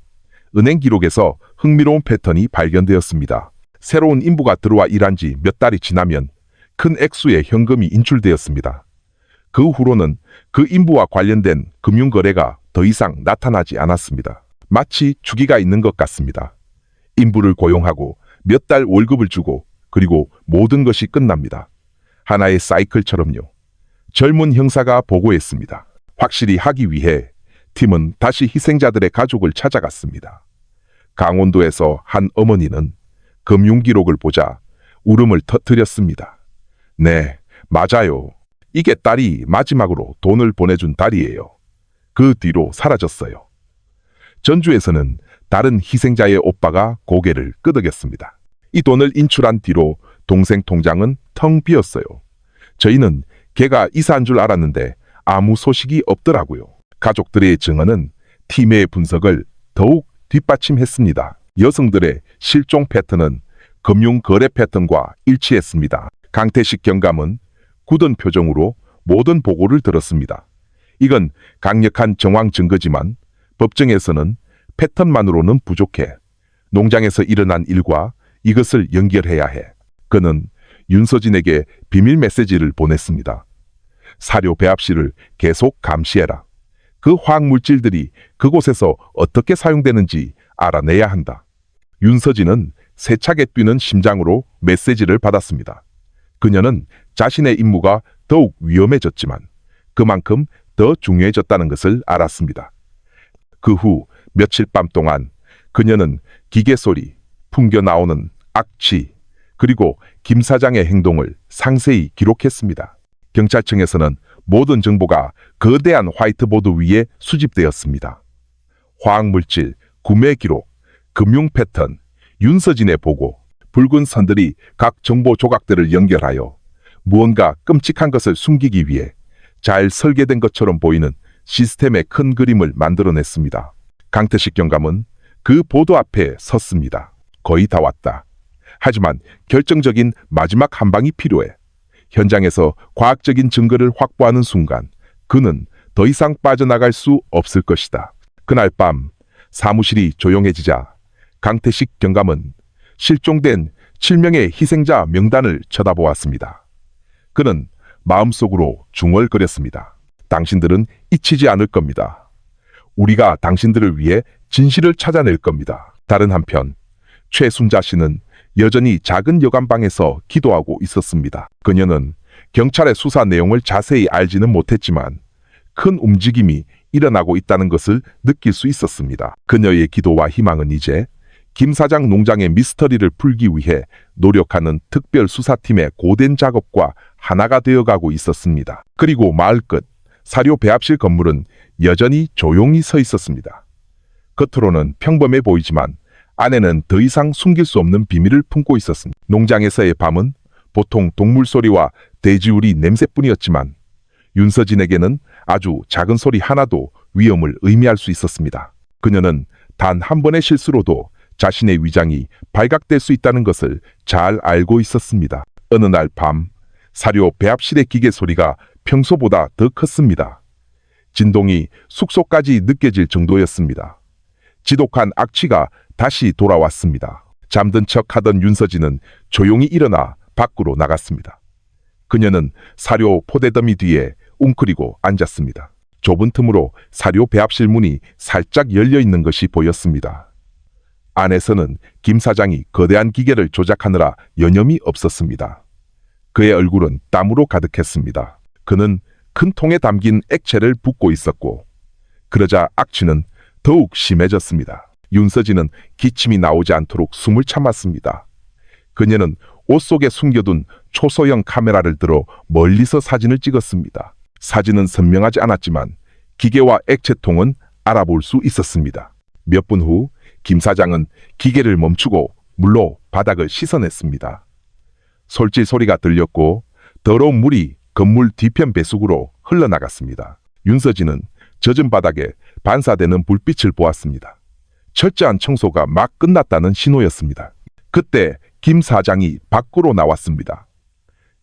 은행 기록에서 흥미로운 패턴이 발견되었습니다. 새로운 인부가 들어와 일한 지 몇 달이 지나면 큰 액수의 현금이 인출되었습니다. 그 후로는 그 인부와 관련된 금융거래가 더 이상 나타나지 않았습니다. 마치 주기가 있는 것 같습니다. 인부를 고용하고 몇 달 월급을 주고 그리고 모든 것이 끝납니다. 하나의 사이클처럼요. 젊은 형사가 보고했습니다. 확실히 하기 위해 팀은 다시 희생자들의 가족을 찾아갔습니다. 강원도에서 한 어머니는 금융기록을 보자 울음을 터뜨렸습니다. 네, 맞아요. 이게 딸이 마지막으로 돈을 보내준 달이에요. 그 뒤로 사라졌어요. 전주에서는 다른 희생자의 오빠가 고개를 끄덕였습니다. 이 돈을 인출한 뒤로 동생 통장은 텅 비었어요. 저희는 걔가 이사한 줄 알았는데 아무 소식이 없더라고요. 가족들의 증언은 팀의 분석을 더욱 뒷받침했습니다. 여성들의 실종 패턴은 금융 거래 패턴과 일치했습니다. 강태식 경감은 굳은 표정으로 모든 보고를 들었습니다. 이건 강력한 정황 증거지만 법정에서는 패턴만으로는 부족해. 농장에서 일어난 일과 이것을 연결해야 해. 그는 윤서진에게 비밀 메시지를 보냈습니다. 사료 배합실을 계속 감시해라. 그 화학물질들이 그곳에서 어떻게 사용되는지 알아내야 한다. 윤서진은 세차게 뛰는 심장으로 메시지를 받았습니다. 그녀는 자신의 임무가 더욱 위험해졌지만 그만큼 더 중요해졌다는 것을 알았습니다. 그 후 며칠 밤 동안 그녀는 기계 소리, 풍겨 나오는 악취, 그리고 김 사장의 행동을 상세히 기록했습니다. 경찰청에서는 모든 정보가 거대한 화이트보드 위에 수집되었습니다. 화학물질, 구매 기록, 금융 패턴, 윤서진의 보고, 붉은 선들이 각 정보 조각들을 연결하여 무언가 끔찍한 것을 숨기기 위해 잘 설계된 것처럼 보이는 시스템의 큰 그림을 만들어냈습니다. 강태식 경감은 그 보드 앞에 섰습니다. 거의 다 왔다. 하지만 결정적인 마지막 한 방이 필요해. 현장에서 과학적인 증거를 확보하는 순간 그는 더 이상 빠져나갈 수 없을 것이다. 그날 밤 사무실이 조용해지자 강태식 경감은 실종된 7명의 희생자 명단을 쳐다보았습니다. 그는 마음속으로 중얼거렸습니다. 당신들은 잊히지 않을 겁니다. 우리가 당신들을 위해 진실을 찾아낼 겁니다. 다른 한편 최순자 씨는 여전히 작은 여관방에서 기도하고 있었습니다. 그녀는 경찰의 수사 내용을 자세히 알지는 못했지만 큰 움직임이 일어나고 있다는 것을 느낄 수 있었습니다. 그녀의 기도와 희망은 이제 김 사장 농장의 미스터리를 풀기 위해 노력하는 특별수사팀의 고된 작업과 하나가 되어가고 있었습니다. 그리고 마을 끝 사료 배합실 건물은 여전히 조용히 서 있었습니다. 겉으로는 평범해 보이지만 안에는 더 이상 숨길 수 없는 비밀을 품고 있었습니다. 농장에서의 밤은 보통 동물 소리와 돼지우리 냄새뿐이었지만 윤서진에게는 아주 작은 소리 하나도 위험을 의미할 수 있었습니다. 그녀는 단 한 번의 실수로도 자신의 위장이 발각될 수 있다는 것을 잘 알고 있었습니다. 어느 날 밤 사료 배합실의 기계 소리가 평소보다 더 컸습니다. 진동이 숙소까지 느껴질 정도였습니다. 지독한 악취가 다시 돌아왔습니다. 잠든 척하던 윤서진은 조용히 일어나 밖으로 나갔습니다. 그녀는 사료 포대더미 뒤에 웅크리고 앉았습니다. 좁은 틈으로 사료 배합실 문이 살짝 열려 있는 것이 보였습니다. 안에서는 김 사장이 거대한 기계를 조작하느라 여념이 없었습니다. 그의 얼굴은 땀으로 가득했습니다. 그는 큰 통에 담긴 액체를 붓고 있었고 그러자 악취는 더욱 심해졌습니다. 윤서진은 기침이 나오지 않도록 숨을 참았습니다. 그녀는 옷 속에 숨겨둔 초소형 카메라를 들어 멀리서 사진을 찍었습니다. 사진은 선명하지 않았지만 기계와 액체통은 알아볼 수 있었습니다. 몇 분 후 김 사장은 기계를 멈추고 물로 바닥을 씻어냈습니다. 솔질 소리가 들렸고 더러운 물이 건물 뒤편 배수구로 흘러나갔습니다. 윤서진은 젖은 바닥에 반사되는 불빛을 보았습니다. 철저한 청소가 막 끝났다는 신호였습니다. 그때 김 사장이 밖으로 나왔습니다.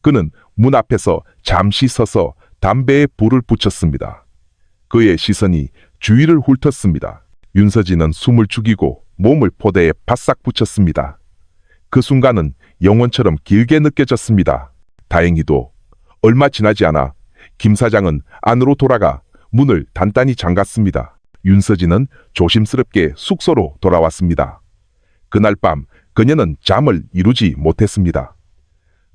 그는 문 앞에서 잠시 서서 담배에 불을 붙였습니다. 그의 시선이 주위를 훑었습니다. 윤서진은 숨을 죽이고 몸을 포대에 바싹 붙였습니다. 그 순간은 영원처럼 길게 느껴졌습니다. 다행히도 얼마 지나지 않아 김 사장은 안으로 돌아가 문을 단단히 잠갔습니다. 윤서진은 조심스럽게 숙소로 돌아왔습니다. 그날 밤 그녀는 잠을 이루지 못했습니다.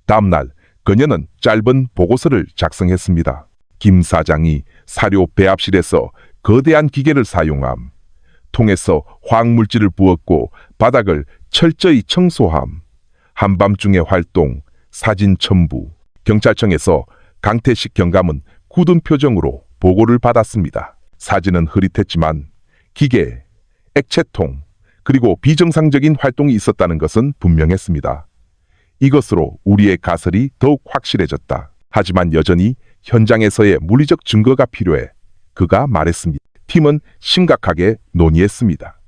다음날 그녀는 짧은 보고서를 작성했습니다. 김 사장이 사료 배합실에서 거대한 기계를 사용함, 통에서 화학물질을 부었고 바닥을 철저히 청소함, 한밤중의 활동, 사진 첨부, 경찰청에서 강태식 경감은 굳은 표정으로 보고를 받았습니다. 사진은 흐릿했지만 기계, 액체통, 그리고 비정상적인 활동이 있었다는 것은 분명했습니다. 이것으로 우리의 가설이 더욱 확실해졌다. 하지만 여전히 현장에서의 물리적 증거가 필요해. 그가 말했습니다. 팀은 심각하게 논의했습니다.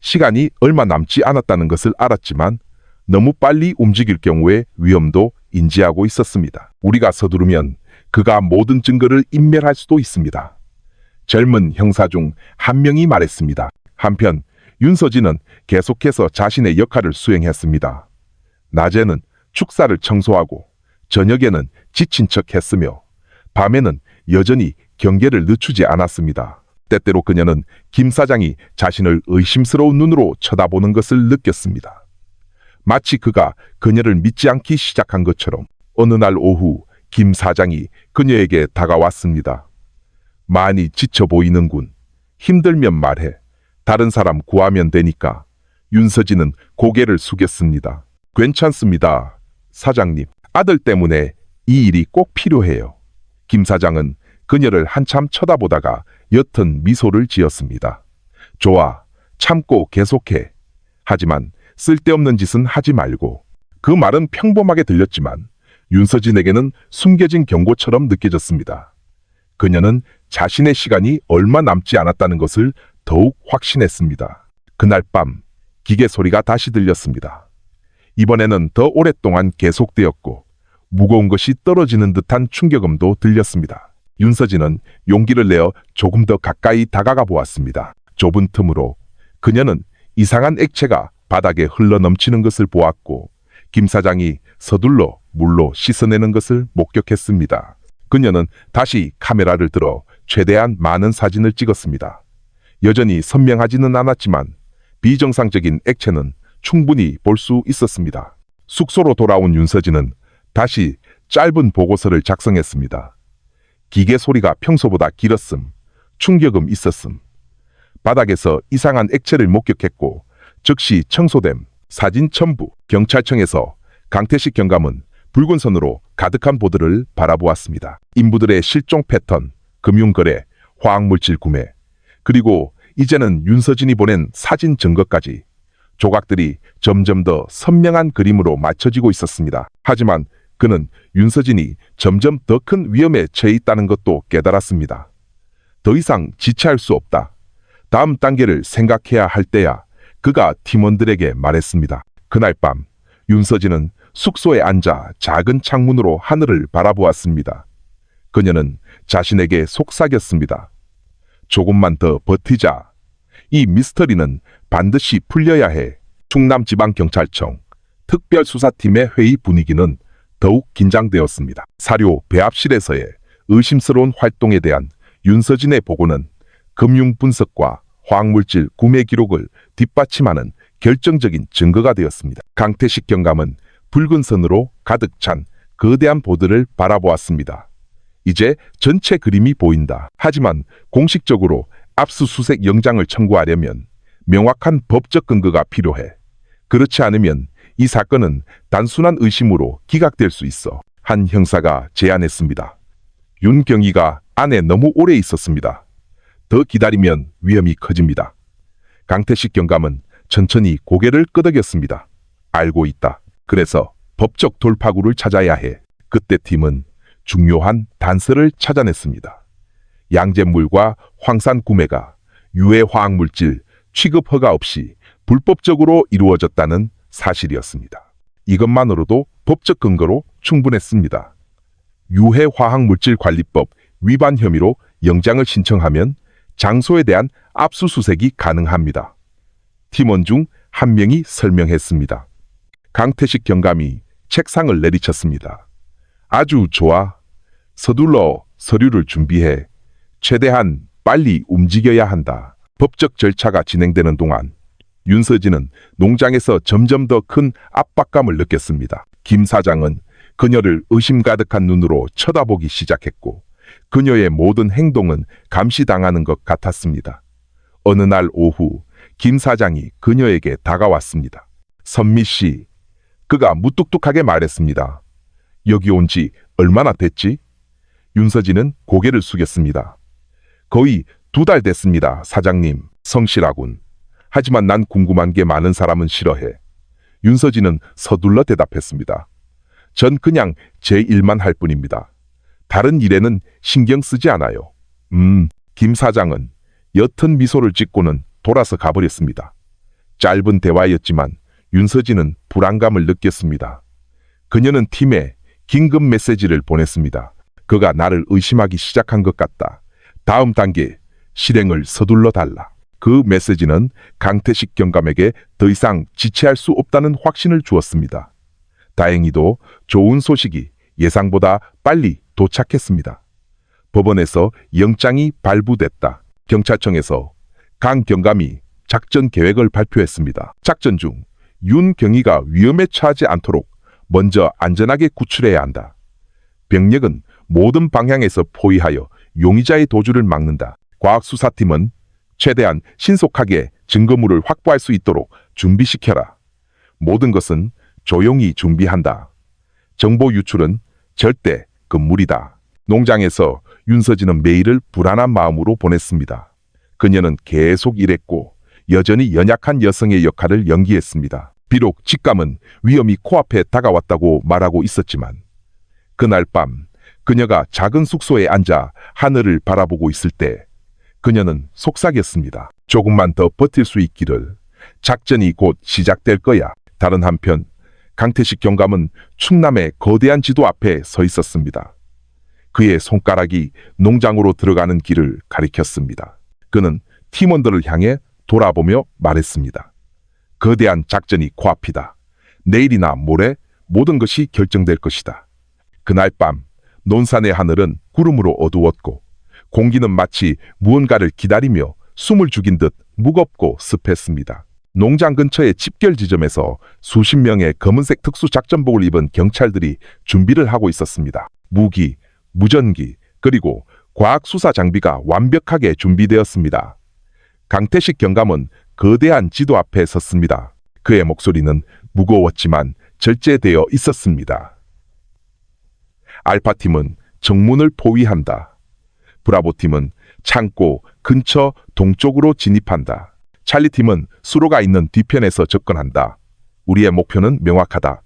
시간이 얼마 남지 않았다는 것을 알았지만 너무 빨리 움직일 경우에 위험도 인지하고 있었습니다. 우리가 서두르면 그가 모든 증거를 인멸할 수도 있습니다. 젊은 형사 중 한 명이 말했습니다. 한편 윤서진은 계속해서 자신의 역할을 수행했습니다. 낮에는 축사를 청소하고 저녁에는 지친 척 했으며 밤에는 여전히 경계를 늦추지 않았습니다. 때때로 그녀는 김 사장이 자신을 의심스러운 눈으로 쳐다보는 것을 느꼈습니다. 마치 그가 그녀를 믿지 않기 시작한 것처럼 어느 날 오후 김 사장이 그녀에게 다가왔습니다. 많이 지쳐 보이는군. 힘들면 말해. 다른 사람 구하면 되니까. 윤서진은 고개를 숙였습니다. 괜찮습니다. 사장님, 아들 때문에 이 일이 꼭 필요해요. 김 사장은 그녀를 한참 쳐다보다가 옅은 미소를 지었습니다. 좋아, 참고 계속해. 하지만 쓸데없는 짓은 하지 말고. 그 말은 평범하게 들렸지만 윤서진에게는 숨겨진 경고처럼 느껴졌습니다. 그녀는 자신의 시간이 얼마 남지 않았다는 것을 더욱 확신했습니다. 그날 밤 기계 소리가 다시 들렸습니다. 이번에는 더 오랫동안 계속되었고 무거운 것이 떨어지는 듯한 충격음도 들렸습니다. 윤서진은 용기를 내어 조금 더 가까이 다가가 보았습니다. 좁은 틈으로 그녀는 이상한 액체가 바닥에 흘러넘치는 것을 보았고 김 사장이 서둘러 물로 씻어내는 것을 목격했습니다. 그녀는 다시 카메라를 들어 최대한 많은 사진을 찍었습니다. 여전히 선명하지는 않았지만 비정상적인 액체는 충분히 볼 수 있었습니다. 숙소로 돌아온 윤서진은 다시 짧은 보고서를 작성했습니다. 기계 소리가 평소보다 길었음, 충격음 있었음, 바닥에서 이상한 액체를 목격했고 즉시 청소됨, 사진 첨부. 경찰청에서 강태식 경감은 붉은 선으로 가득한 보드를 바라보았습니다. 인부들의 실종 패턴, 금융거래, 화학물질 구매, 그리고 이제는 윤서진이 보낸 사진 증거까지 조각들이 점점 더 선명한 그림으로 맞춰지고 있었습니다. 하지만 그는 윤서진이 점점 더 큰 위험에 처해 있다는 것도 깨달았습니다. 더 이상 지체할 수 없다. 다음 단계를 생각해야 할 때야 그가 팀원들에게 말했습니다. 그날 밤 윤서진은 숙소에 앉아 작은 창문으로 하늘을 바라보았습니다. 그녀는 자신에게 속삭였습니다. 조금만 더 버티자. 이 미스터리는 반드시 풀려야 해. 충남지방경찰청 특별수사팀의 회의 분위기는 더욱 긴장되었습니다. 사료 배합실에서의 의심스러운 활동에 대한 윤서진의 보고는 금융 분석과 화학물질 구매 기록을 뒷받침하는 결정적인 증거가 되었습니다. 강태식 경감은 붉은 선으로 가득 찬 거대한 보드를 바라보았습니다. 이제 전체 그림이 보인다. 하지만 공식적으로 압수수색 영장을 청구하려면 명확한 법적 근거가 필요해. 그렇지 않으면 이 사건은 단순한 의심으로 기각될 수 있어. 한 형사가 제안했습니다. 윤경희가 안에 너무 오래 있었습니다. 더 기다리면 위험이 커집니다. 강태식 경감은 천천히 고개를 끄덕였습니다. 알고 있다. 그래서 법적 돌파구를 찾아야 해. 그때 팀은 중요한 단서를 찾아냈습니다. 양잿물과 황산 구매가 유해 화학물질 취급 허가 없이 불법적으로 이루어졌다는 사실이었습니다. 이것만으로도 법적 근거로 충분했습니다. 유해 화학물질 관리법 위반 혐의로 영장을 신청하면 장소에 대한 압수수색이 가능합니다. 팀원 중 한 명이 설명했습니다. 강태식 경감이 책상을 내리쳤습니다. 아주 좋아. 서둘러 서류를 준비해. 최대한 빨리 움직여야 한다. 법적 절차가 진행되는 동안 윤서진은 농장에서 점점 더 큰 압박감을 느꼈습니다. 김 사장은 그녀를 의심 가득한 눈으로 쳐다보기 시작했고 그녀의 모든 행동은 감시당하는 것 같았습니다. 어느 날 오후 김 사장이 그녀에게 다가왔습니다. 선미 씨, 그가 무뚝뚝하게 말했습니다. 여기 온 지 얼마나 됐지? 윤서진은 고개를 숙였습니다. 거의 2달 됐습니다, 사장님. 성실하군. 하지만 난 궁금한 게 많은 사람은 싫어해. 윤서진은 서둘러 대답했습니다. 전 그냥 제 일만 할 뿐입니다. 다른 일에는 신경 쓰지 않아요. 김 사장은 옅은 미소를 짓고는 돌아서 가버렸습니다. 짧은 대화였지만 윤서진은 불안감을 느꼈습니다. 그녀는 팀에 긴급 메시지를 보냈습니다. 그가 나를 의심하기 시작한 것 같다. 다음 단계 실행을 서둘러 달라. 그 메시지는 강태식 경감에게 더 이상 지체할 수 없다는 확신을 주었습니다. 다행히도 좋은 소식이 예상보다 빨리 도착했습니다. 법원에서 영장이 발부됐다. 경찰청에서 강 경감이 작전 계획을 발표했습니다. 작전 중 윤경희가 위험에 처하지 않도록 먼저 안전하게 구출해야 한다. 병력은 모든 방향에서 포위하여 용의자의 도주를 막는다. 과학수사팀은 최대한 신속하게 증거물을 확보할 수 있도록 준비시켜라. 모든 것은 조용히 준비한다. 정보 유출은 절대 금물이다. 농장에서 윤서진은 메일을 불안한 마음으로 보냈습니다. 그녀는 계속 일했고 여전히 연약한 여성의 역할을 연기했습니다. 비록 직감은 위험이 코앞에 다가왔다고 말하고 있었지만 그날 밤 그녀가 작은 숙소에 앉아 하늘을 바라보고 있을 때 그녀는 속삭였습니다. 조금만 더 버틸 수 있기를. 작전이 곧 시작될 거야. 다른 한편 강태식 경감은 충남의 거대한 지도 앞에 서 있었습니다. 그의 손가락이 농장으로 들어가는 길을 가리켰습니다. 그는 팀원들을 향해 돌아보며 말했습니다. 거대한 작전이 코앞이다. 내일이나 모레 모든 것이 결정될 것이다. 그날 밤 논산의 하늘은 구름으로 어두웠고 공기는 마치 무언가를 기다리며 숨을 죽인 듯 무겁고 습했습니다. 농장 근처의 집결 지점에서 수십 명의 검은색 특수작전복을 입은 경찰들이 준비를 하고 있었습니다. 무기, 무전기, 그리고 과학수사 장비가 완벽하게 준비되었습니다. 강태식 경감은 거대한 지도 앞에 섰습니다. 그의 목소리는 무거웠지만 절제되어 있었습니다. 알파팀은 정문을 포위한다. 브라보팀은 창고 근처 동쪽으로 진입한다. 찰리팀은 수로가 있는 뒤편에서 접근한다. 우리의 목표는 명확하다.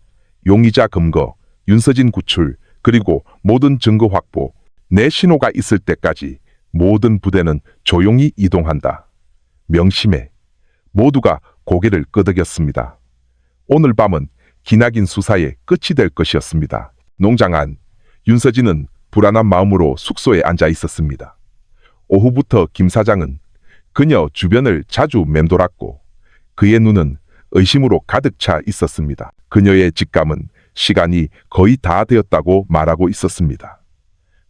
용의자 검거, 윤서진 구출, 그리고 모든 증거 확보. 내 신호가 있을 때까지 모든 부대는 조용히 이동한다. 명심해. 모두가 고개를 끄덕였습니다. 오늘 밤은 기나긴 수사의 끝이 될 것이었습니다. 농장 안, 윤서진은 불안한 마음으로 숙소에 앉아 있었습니다. 오후부터 김 사장은 그녀 주변을 자주 맴돌았고 그의 눈은 의심으로 가득 차 있었습니다. 그녀의 직감은 시간이 거의 다 되었다고 말하고 있었습니다.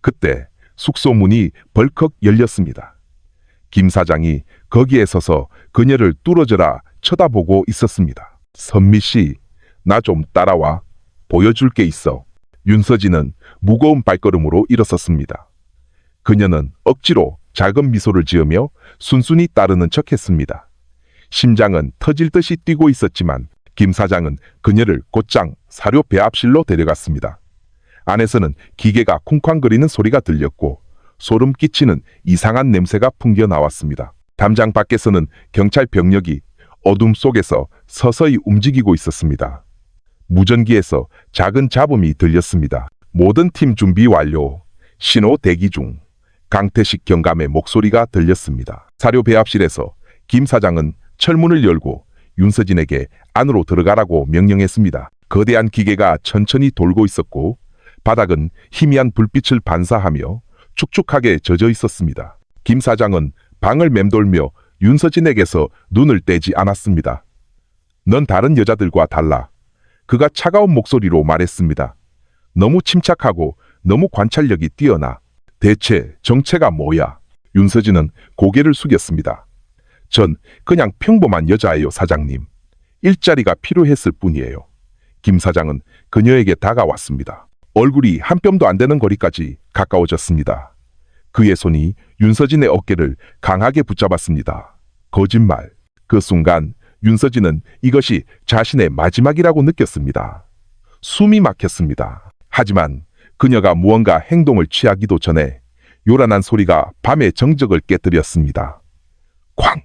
그때 숙소 문이 벌컥 열렸습니다. 김 사장이 거기에 서서 그녀를 뚫어져라 쳐다보고 있었습니다. 선미 씨, 나 좀 따라와. 보여줄 게 있어. 윤서진은 무거운 발걸음으로 일어섰습니다. 그녀는 억지로 작은 미소를 지으며 순순히 따르는 척했습니다. 심장은 터질 듯이 뛰고 있었지만 김 사장은 그녀를 곧장 사료 배합실로 데려갔습니다. 안에서는 기계가 쿵쾅거리는 소리가 들렸고 소름 끼치는 이상한 냄새가 풍겨 나왔습니다. 담장 밖에서는 경찰 병력이 어둠 속에서 서서히 움직이고 있었습니다. 무전기에서 작은 잡음이 들렸습니다. 모든 팀 준비 완료. 신호 대기 중. 강태식 경감의 목소리가 들렸습니다. 사료 배합실에서 김 사장은 철문을 열고 윤서진에게 안으로 들어가라고 명령했습니다. 거대한 기계가 천천히 돌고 있었고 바닥은 희미한 불빛을 반사하며 축축하게 젖어 있었습니다. 김 사장은 방을 맴돌며 윤서진에게서 눈을 떼지 않았습니다. 넌 다른 여자들과 달라. 그가 차가운 목소리로 말했습니다. 너무 침착하고 너무 관찰력이 뛰어나. 대체 정체가 뭐야? 윤서진은 고개를 숙였습니다. 전 그냥 평범한 여자예요, 사장님. 일자리가 필요했을 뿐이에요. 김 사장은 그녀에게 다가왔습니다. 얼굴이 한 뼘도 안 되는 거리까지 가까워졌습니다. 그의 손이 윤서진의 어깨를 강하게 붙잡았습니다. 거짓말. 그 순간 윤서진은 이것이 자신의 마지막이라고 느꼈습니다. 숨이 막혔습니다. 하지만 그녀가 무언가 행동을 취하기도 전에 요란한 소리가 밤의 정적을 깨뜨렸습니다. 쾅!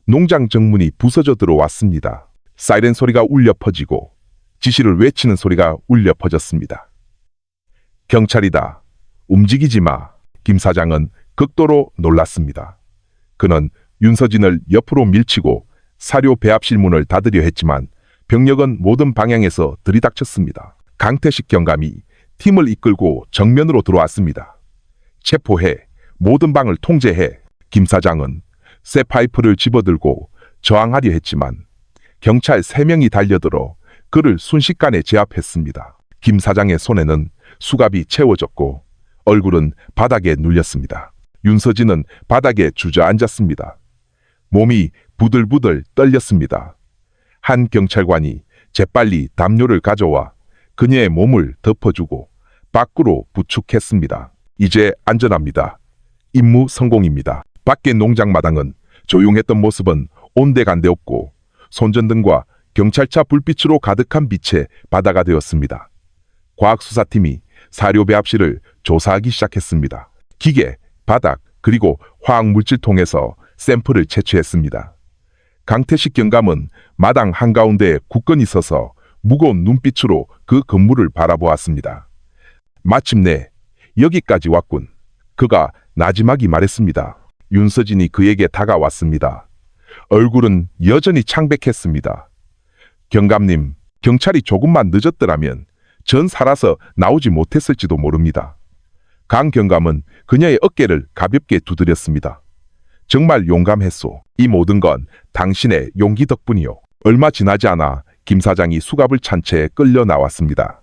농장 정문이 부서져 들어왔습니다. 사이렌 소리가 울려 퍼지고 지시를 외치는 소리가 울려 퍼졌습니다. 경찰이다. 움직이지 마. 김 사장은 극도로 놀랐습니다. 그는 윤서진을 옆으로 밀치고 사료 배합실 문을 닫으려 했지만 병력은 모든 방향에서 들이닥쳤습니다. 강태식 경감이 팀을 이끌고 정면으로 들어왔습니다. 체포해. 모든 방을 통제해. 김 사장은 쇠 파이프를 집어들고 저항하려 했지만 경찰 3명이 달려들어 그를 순식간에 제압했습니다. 김 사장의 손에는 수갑이 채워졌고 얼굴은 바닥에 눌렸습니다. 윤서진은 바닥에 주저앉았습니다. 몸이 부들부들 떨렸습니다. 한 경찰관이 재빨리 담요를 가져와 그녀의 몸을 덮어주고 밖으로 부축했습니다. 이제 안전합니다. 임무 성공입니다. 밖의 농장 마당은 조용했던 모습은 온데간데 없고 손전등과 경찰차 불빛으로 가득한 빛의 바다가 되었습니다. 과학수사팀이 사료 배합실을 조사하기 시작했습니다. 기계, 바닥, 그리고 화학물질통에서 샘플을 채취했습니다. 강태식 경감은 마당 한가운데에 굳건히 서서 무거운 눈빛으로 그 건물을 바라보았습니다. 마침내 여기까지 왔군. 그가 나지막이 말했습니다. 윤서진이 그에게 다가왔습니다. 얼굴은 여전히 창백했습니다. 경감님, 경찰이 조금만 늦었더라면 전 살아서 나오지 못했을지도 모릅니다. 강 경감은 그녀의 어깨를 가볍게 두드렸습니다. 정말 용감했소. 이 모든 건 당신의 용기 덕분이요. 얼마 지나지 않아 김 사장이 수갑을 찬 채 끌려 나왔습니다.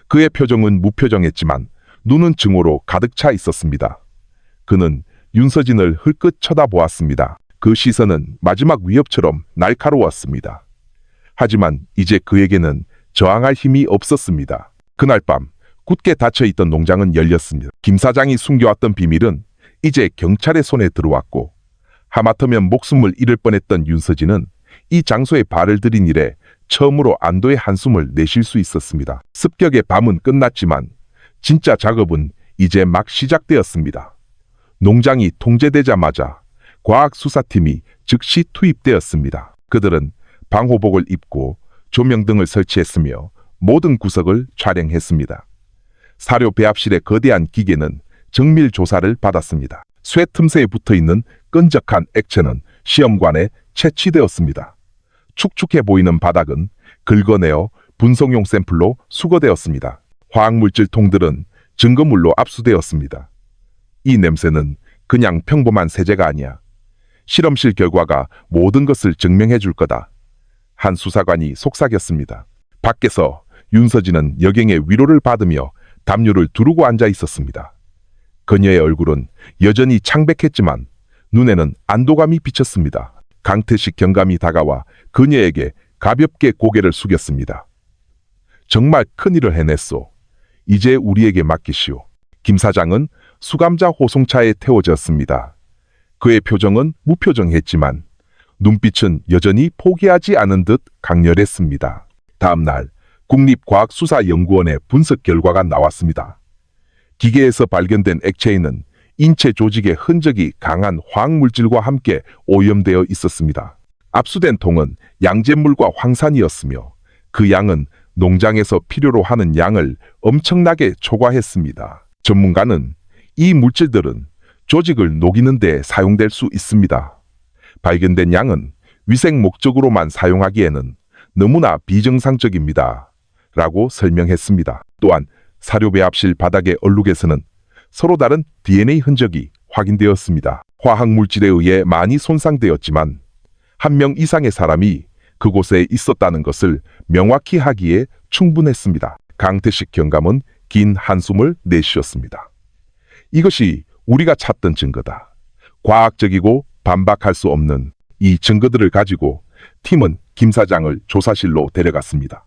그의 표정은 무표정했지만 눈은 증오로 가득 차 있었습니다. 그는 윤서진을 흘끗 쳐다보았습니다. 그 시선은 마지막 위협처럼 날카로웠습니다. 하지만 이제 그에게는 저항할 힘이 없었습니다. 그날 밤 굳게 닫혀있던 농장은 열렸습니다. 김 사장이 숨겨왔던 비밀은 이제 경찰의 손에 들어왔고 하마터면 목숨을 잃을 뻔했던 윤서진은 이 장소에 발을 들인 이래 처음으로 안도의 한숨을 내쉴 수 있었습니다. 습격의 밤은 끝났지만 진짜 작업은 이제 막 시작되었습니다. 농장이 통제되자마자 과학수사팀이 즉시 투입되었습니다. 그들은 방호복을 입고 조명등을 설치했으며 모든 구석을 촬영했습니다. 사료 배합실의 거대한 기계는 정밀 조사를 받았습니다. 쇠 틈새에 붙어있는 끈적한 액체는 시험관에 채취되었습니다. 축축해 보이는 바닥은 긁어내어 분석용 샘플로 수거되었습니다. 화학물질 통들은 증거물로 압수되었습니다. 이 냄새는 그냥 평범한 세제가 아니야. 실험실 결과가 모든 것을 증명해 줄 거다. 한 수사관이 속삭였습니다. 밖에서 윤서진은 여경의 위로를 받으며 담요를 두르고 앉아 있었습니다. 그녀의 얼굴은 여전히 창백했지만 눈에는 안도감이 비쳤습니다. 강태식 경감이 다가와 그녀에게 가볍게 고개를 숙였습니다. 정말 큰일을 해냈소. 이제 우리에게 맡기시오. 김 사장은 수감자 호송차에 태워졌습니다. 그의 표정은 무표정했지만 눈빛은 여전히 포기하지 않은 듯 강렬했습니다. 다음 날 국립과학수사연구원의 분석 결과가 나왔습니다. 기계에서 발견된 액체에는 인체 조직의 흔적이 강한 화학물질과 함께 오염되어 있었습니다. 압수된 통은 양잿물과 황산이었으며 그 양은 농장에서 필요로 하는 양을 엄청나게 초과했습니다. 전문가는 이 물질들은 조직을 녹이는 데 사용될 수 있습니다. 발견된 양은 위생 목적으로만 사용하기에는 너무나 비정상적입니다. 라고 설명했습니다. 또한 사료 배합실 바닥의 얼룩에서는 서로 다른 DNA 흔적이 확인되었습니다. 화학물질에 의해 많이 손상되었지만 1명 이상의 사람이 그곳에 있었다는 것을 명확히 하기에 충분했습니다. 강태식 경감은 긴 한숨을 내쉬었습니다. 이것이 우리가 찾던 증거다. 과학적이고 반박할 수 없는 이 증거들을 가지고 팀은 김 사장을 조사실로 데려갔습니다.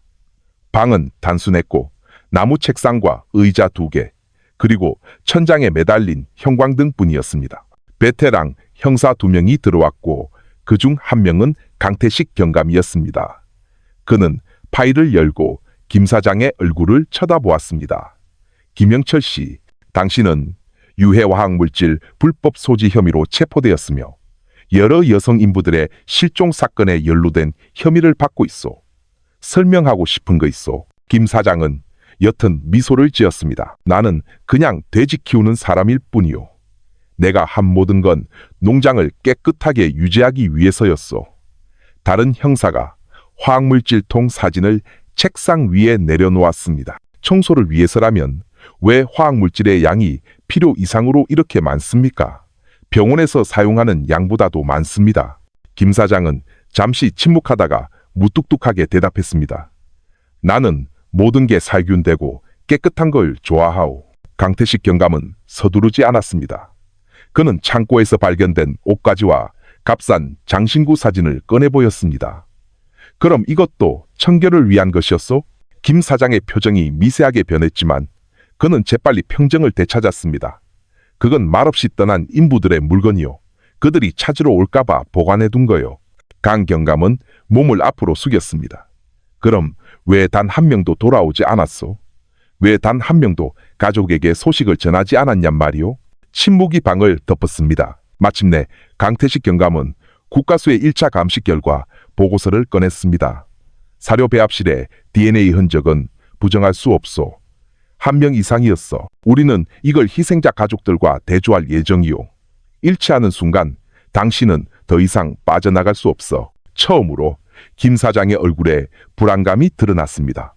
방은 단순했고 나무 책상과 의자 2개, 그리고 천장에 매달린 형광등뿐이었습니다. 베테랑 형사 2명이 들어왔고 그중 1명은 강태식 경감이었습니다. 그는 파일을 열고 김 사장의 얼굴을 쳐다보았습니다. 김영철 씨, 당신은 유해화학물질 불법 소지 혐의로 체포되었으며 여러 여성 인부들의 실종 사건에 연루된 혐의를 받고 있어. 설명하고 싶은 거 있어. 김 사장은 옅은 미소를 지었습니다. 나는 그냥 돼지 키우는 사람일 뿐이요. 내가 한 모든 건 농장을 깨끗하게 유지하기 위해서였어. 다른 형사가 화학물질통 사진을 책상 위에 내려놓았습니다. 청소를 위해서라면 왜 화학물질의 양이 필요 이상으로 이렇게 많습니까? 병원에서 사용하는 양보다도 많습니다. 김 사장은 잠시 침묵하다가 무뚝뚝하게 대답했습니다. 나는 모든 게 살균되고 깨끗한 걸 좋아하오. 강태식 경감은 서두르지 않았습니다. 그는 창고에서 발견된 옷가지와 값싼 장신구 사진을 꺼내 보였습니다. 그럼 이것도 청결을 위한 것이었소? 김 사장의 표정이 미세하게 변했지만 그는 재빨리 평정을 되찾았습니다. 그건 말없이 떠난 인부들의 물건이요. 그들이 찾으러 올까봐 보관해둔 거요. 강 경감은 몸을 앞으로 숙였습니다. 그럼 왜 단 한 명도 돌아오지 않았소? 왜 단 한 명도 가족에게 소식을 전하지 않았냔 말이오? 침묵이 방을 덮었습니다. 마침내 강태식 경감은 국가수의 1차 감식 결과 보고서를 꺼냈습니다. 사료 배합실의 DNA 흔적은 부정할 수 없소. 한 명 이상이었어. 우리는 이걸 희생자 가족들과 대조할 예정이요. 일치하는 순간 당신은 더 이상 빠져나갈 수 없어. 처음으로 김 사장의 얼굴에 불안감이 드러났습니다.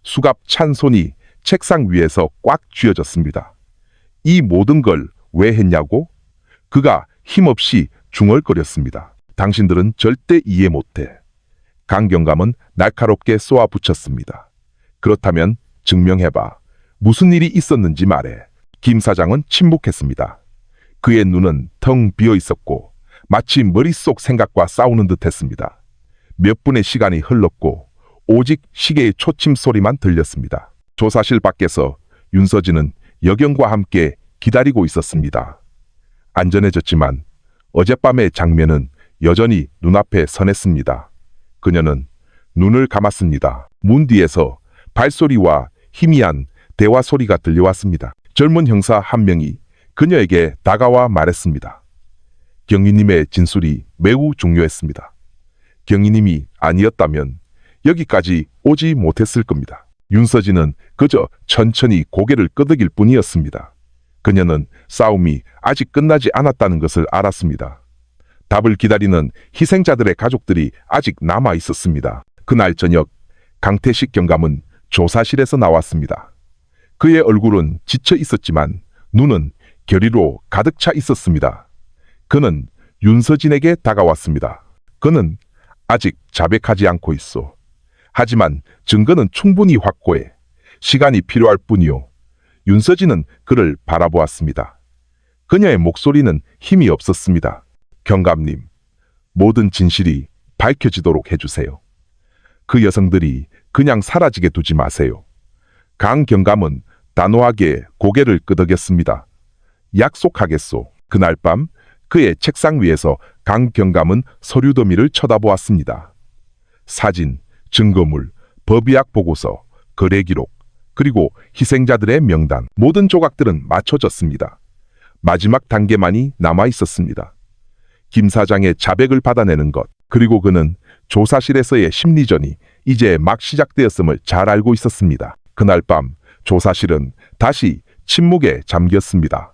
수갑 찬 손이 책상 위에서 꽉 쥐어졌습니다. 이 모든 걸 왜 했냐고? 그가 힘없이 중얼거렸습니다. 당신들은 절대 이해 못해. 강 경감은 날카롭게 쏘아붙였습니다. 그렇다면 증명해봐. 무슨 일이 있었는지 말해. 김 사장은 침묵했습니다. 그의 눈은 텅 비어 있었고 마치 머릿속 생각과 싸우는 듯했습니다. 몇 분의 시간이 흘렀고 오직 시계의 초침 소리만 들렸습니다. 조사실 밖에서 윤서진은 여경과 함께 기다리고 있었습니다. 안전해졌지만 어젯밤의 장면은 여전히 눈앞에 선했습니다. 그녀는 눈을 감았습니다. 문 뒤에서 발소리와 희미한 대화 소리가 들려왔습니다. 젊은 형사 한 명이 그녀에게 다가와 말했습니다. 경위님의 진술이 매우 중요했습니다. 경위님이 아니었다면 여기까지 오지 못했을 겁니다. 윤서진은 그저 천천히 고개를 끄덕일 뿐이었습니다. 그녀는 싸움이 아직 끝나지 않았다는 것을 알았습니다. 답을 기다리는 희생자들의 가족들이 아직 남아 있었습니다. 그날 저녁 강태식 경감은 조사실에서 나왔습니다. 그의 얼굴은 지쳐 있었지만 눈은 결의로 가득 차 있었습니다. 그는 윤서진에게 다가왔습니다. 그는 아직 자백하지 않고 있어. 하지만 증거는 충분히 확고해. 시간이 필요할 뿐이요. 윤서진은 그를 바라보았습니다. 그녀의 목소리는 힘이 없었습니다. 경감님, 모든 진실이 밝혀지도록 해주세요. 그 여성들이 그냥 사라지게 두지 마세요. 강 경감은 단호하게 고개를 끄덕였습니다. 약속하겠소. 그날 밤 그의 책상 위에서 강 경감은 서류 더미를 쳐다보았습니다. 사진, 증거물, 법의학 보고서, 거래 기록, 그리고 희생자들의 명단, 모든 조각들은 맞춰졌습니다. 마지막 단계만이 남아 있었습니다. 김 사장의 자백을 받아내는 것, 그리고 그는 조사실에서의 심리전이 이제 막 시작되었음을 잘 알고 있었습니다. 그날 밤 조사실은 다시 침묵에 잠겼습니다.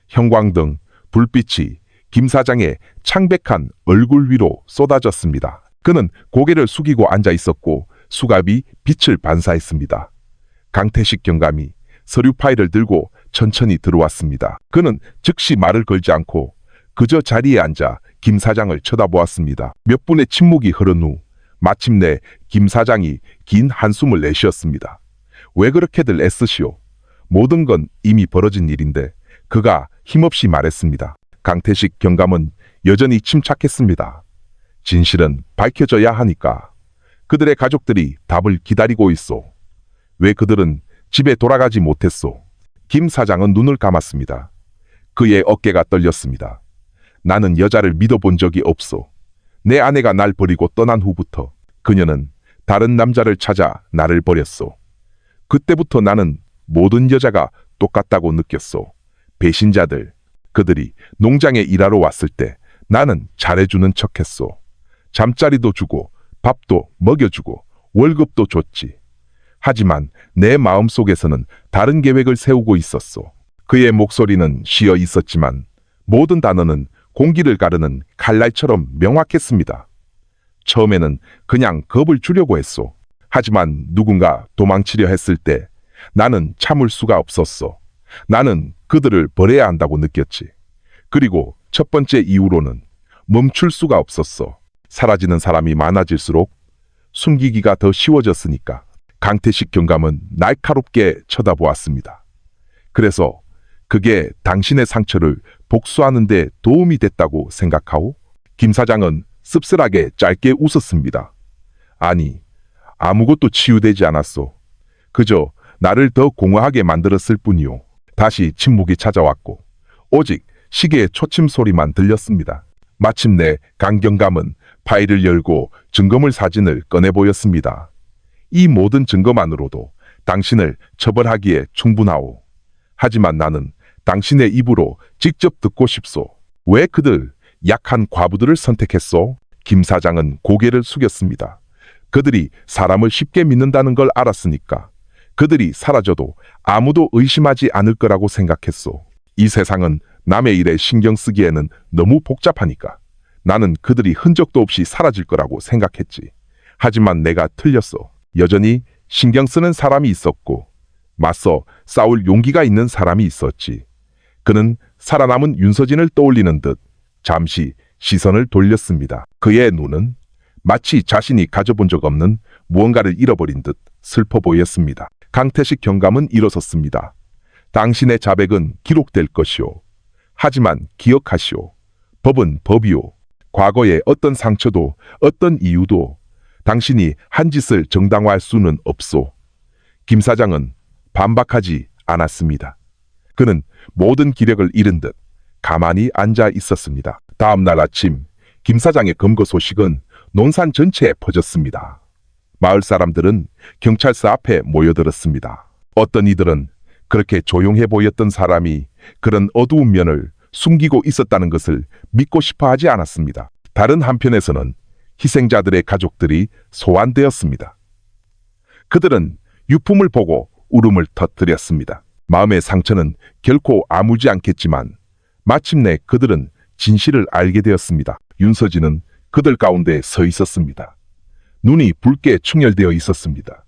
형광등, 불빛이 김 사장의 창백한 얼굴 위로 쏟아졌습니다. 그는 고개를 숙이고 앉아 있었고 수갑이 빛을 반사했습니다. 강태식 경감이 서류 파일을 들고 천천히 들어왔습니다. 그는 즉시 말을 걸지 않고 그저 자리에 앉아 김 사장을 쳐다보았습니다. 몇 분의 침묵이 흐른 후 마침내 김 사장이 긴 한숨을 내쉬었습니다. 왜 그렇게들 애쓰시오? 모든 건 이미 벌어진 일인데. 그가 힘없이 말했습니다. 강태식 경감은 여전히 침착했습니다. 진실은 밝혀져야 하니까. 그들의 가족들이 답을 기다리고 있소. 왜 그들은 집에 돌아가지 못했소? 김 사장은 눈을 감았습니다. 그의 어깨가 떨렸습니다. 나는 여자를 믿어본 적이 없소. 내 아내가 날 버리고 떠난 후부터 그녀는 다른 남자를 찾아 나를 버렸소. 그때부터 나는 모든 여자가 똑같다고 느꼈소. 배신자들, 그들이 농장에 일하러 왔을 때 나는 잘해주는 척했소. 잠자리도 주고 밥도 먹여주고 월급도 줬지. 하지만 내 마음속에서는 다른 계획을 세우고 있었소. 그의 목소리는 쉬어 있었지만 모든 단어는 공기를 가르는 칼날처럼 명확했습니다. 처음에는 그냥 겁을 주려고 했소. 하지만 누군가 도망치려 했을 때 나는 참을 수가 없었어. 나는 그들을 버려야 한다고 느꼈지. 그리고 첫 번째 이후로는 멈출 수가 없었어. 사라지는 사람이 많아질수록 숨기기가 더 쉬워졌으니까. 강태식 경감은 날카롭게 쳐다보았습니다. 그래서 그게 당신의 상처를 복수하는 데 도움이 됐다고 생각하오? 김 사장은 씁쓸하게 짧게 웃었습니다. 아니, 아무것도 치유되지 않았소. 그저 나를 더 공허하게 만들었을 뿐이오. 다시 침묵이 찾아왔고 오직 시계의 초침 소리만 들렸습니다. 마침내 강 경감은 파일을 열고 증거물 사진을 꺼내 보였습니다. 이 모든 증거만으로도 당신을 처벌하기에 충분하오. 하지만 나는 당신의 입으로 직접 듣고 싶소. 왜 그들 약한 과부들을 선택했소? 김 사장은 고개를 숙였습니다. 그들이 사람을 쉽게 믿는다는 걸 알았으니까. 그들이 사라져도 아무도 의심하지 않을 거라고 생각했소. 이 세상은 남의 일에 신경 쓰기에는 너무 복잡하니까. 나는 그들이 흔적도 없이 사라질 거라고 생각했지. 하지만 내가 틀렸어. 여전히 신경 쓰는 사람이 있었고 맞서 싸울 용기가 있는 사람이 있었지. 그는 살아남은 윤서진을 떠올리는 듯 잠시 시선을 돌렸습니다. 그의 눈은 마치 자신이 가져본 적 없는 무언가를 잃어버린 듯 슬퍼 보였습니다. 강태식 경감은 일어섰습니다. 당신의 자백은 기록될 것이오. 하지만 기억하시오. 법은 법이오. 과거의 어떤 상처도 어떤 이유도 당신이 한 짓을 정당화할 수는 없소. 김 사장은 반박하지 않았습니다. 그는 모든 기력을 잃은 듯 가만히 앉아 있었습니다. 다음 날 아침 김 사장의 검거 소식은 논산 전체에 퍼졌습니다. 마을 사람들은 경찰서 앞에 모여들었습니다. 어떤 이들은 그렇게 조용해 보였던 사람이 그런 어두운 면을 숨기고 있었다는 것을 믿고 싶어 하지 않았습니다. 다른 한편에서는 희생자들의 가족들이 소환되었습니다. 그들은 유품을 보고 울음을 터뜨렸습니다. 마음의 상처는 결코 아물지 않겠지만 마침내 그들은 진실을 알게 되었습니다. 윤서진은 그들 가운데 서 있었습니다. 눈이 붉게 충혈되어 있었습니다.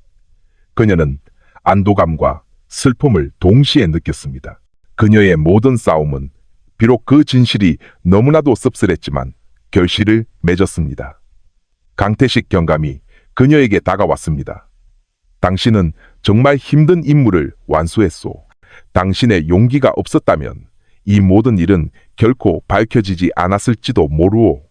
그녀는 안도감과 슬픔을 동시에 느꼈습니다. 그녀의 모든 싸움은 비록 그 진실이 너무나도 씁쓸했지만 결실을 맺었습니다. 강태식 경감이 그녀에게 다가왔습니다. 당신은 정말 힘든 임무를 완수했소. 당신의 용기가 없었다면 이 모든 일은 결코 밝혀지지 않았을지도 모르오.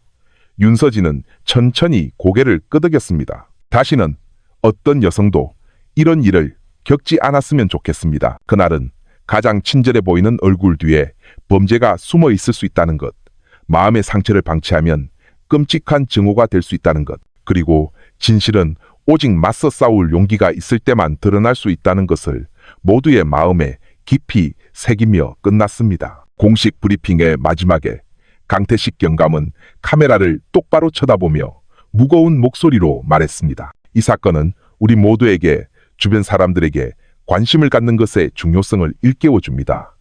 윤서진은 천천히 고개를 끄덕였습니다. 다시는 어떤 여성도 이런 일을 겪지 않았으면 좋겠습니다. 그날은 가장 친절해 보이는 얼굴 뒤에 범죄가 숨어 있을 수 있다는 것, 마음의 상처를 방치하면 끔찍한 증오가 될 수 있다는 것, 그리고 진실은 오직 맞서 싸울 용기가 있을 때만 드러날 수 있다는 것을 모두의 마음에 깊이 새기며 끝났습니다. 공식 브리핑의 마지막에 강태식 경감은 카메라를 똑바로 쳐다보며 무거운 목소리로 말했습니다. 이 사건은 우리 모두에게, 주변 사람들에게 관심을 갖는 것의 중요성을 일깨워줍니다.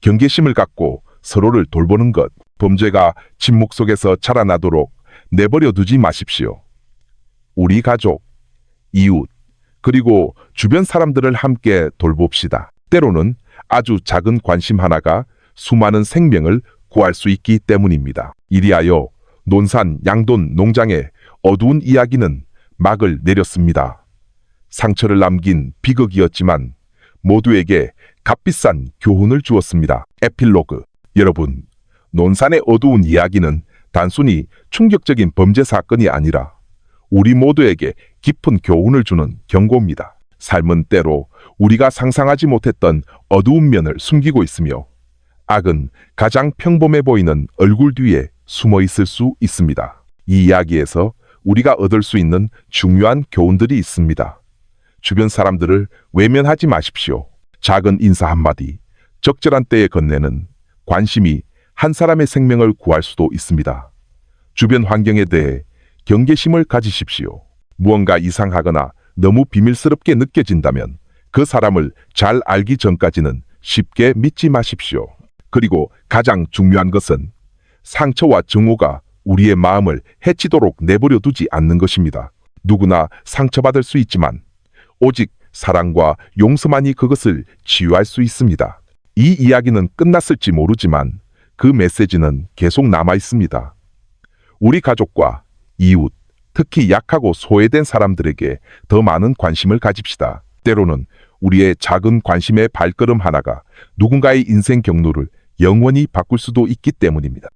경계심을 갖고 서로를 돌보는 것, 범죄가 침묵 속에서 자라나도록 내버려 두지 마십시오. 우리 가족, 이웃, 그리고 주변 사람들을 함께 돌봅시다. 때로는 아주 작은 관심 하나가 수많은 생명을 구할 수 있기 때문입니다. 이리하여 논산 양돈 농장의 어두운 이야기는 막을 내렸습니다. 상처를 남긴 비극이었지만 모두에게 값비싼 교훈을 주었습니다. 에필로그. 여러분, 논산의 어두운 이야기는 단순히 충격적인 범죄 사건이 아니라 우리 모두에게 깊은 교훈을 주는 경고입니다. 삶은 때로 우리가 상상하지 못했던 어두운 면을 숨기고 있으며 악은 가장 평범해 보이는 얼굴 뒤에 숨어 있을 수 있습니다. 이 이야기에서 우리가 얻을 수 있는 중요한 교훈들이 있습니다. 주변 사람들을 외면하지 마십시오. 작은 인사 한마디, 적절한 때에 건네는 관심이 한 사람의 생명을 구할 수도 있습니다. 주변 환경에 대해 경계심을 가지십시오. 무언가 이상하거나 너무 비밀스럽게 느껴진다면 그 사람을 잘 알기 전까지는 쉽게 믿지 마십시오. 그리고 가장 중요한 것은 상처와 증오가 우리의 마음을 해치도록 내버려 두지 않는 것입니다. 누구나 상처받을 수 있지만 오직 사랑과 용서만이 그것을 치유할 수 있습니다. 이 이야기는 끝났을지 모르지만 그 메시지는 계속 남아 있습니다. 우리 가족과 이웃, 특히 약하고 소외된 사람들에게 더 많은 관심을 가집시다. 때로는 우리의 작은 관심의 발걸음 하나가 누군가의 인생 경로를 영원히 바꿀 수도 있기 때문입니다.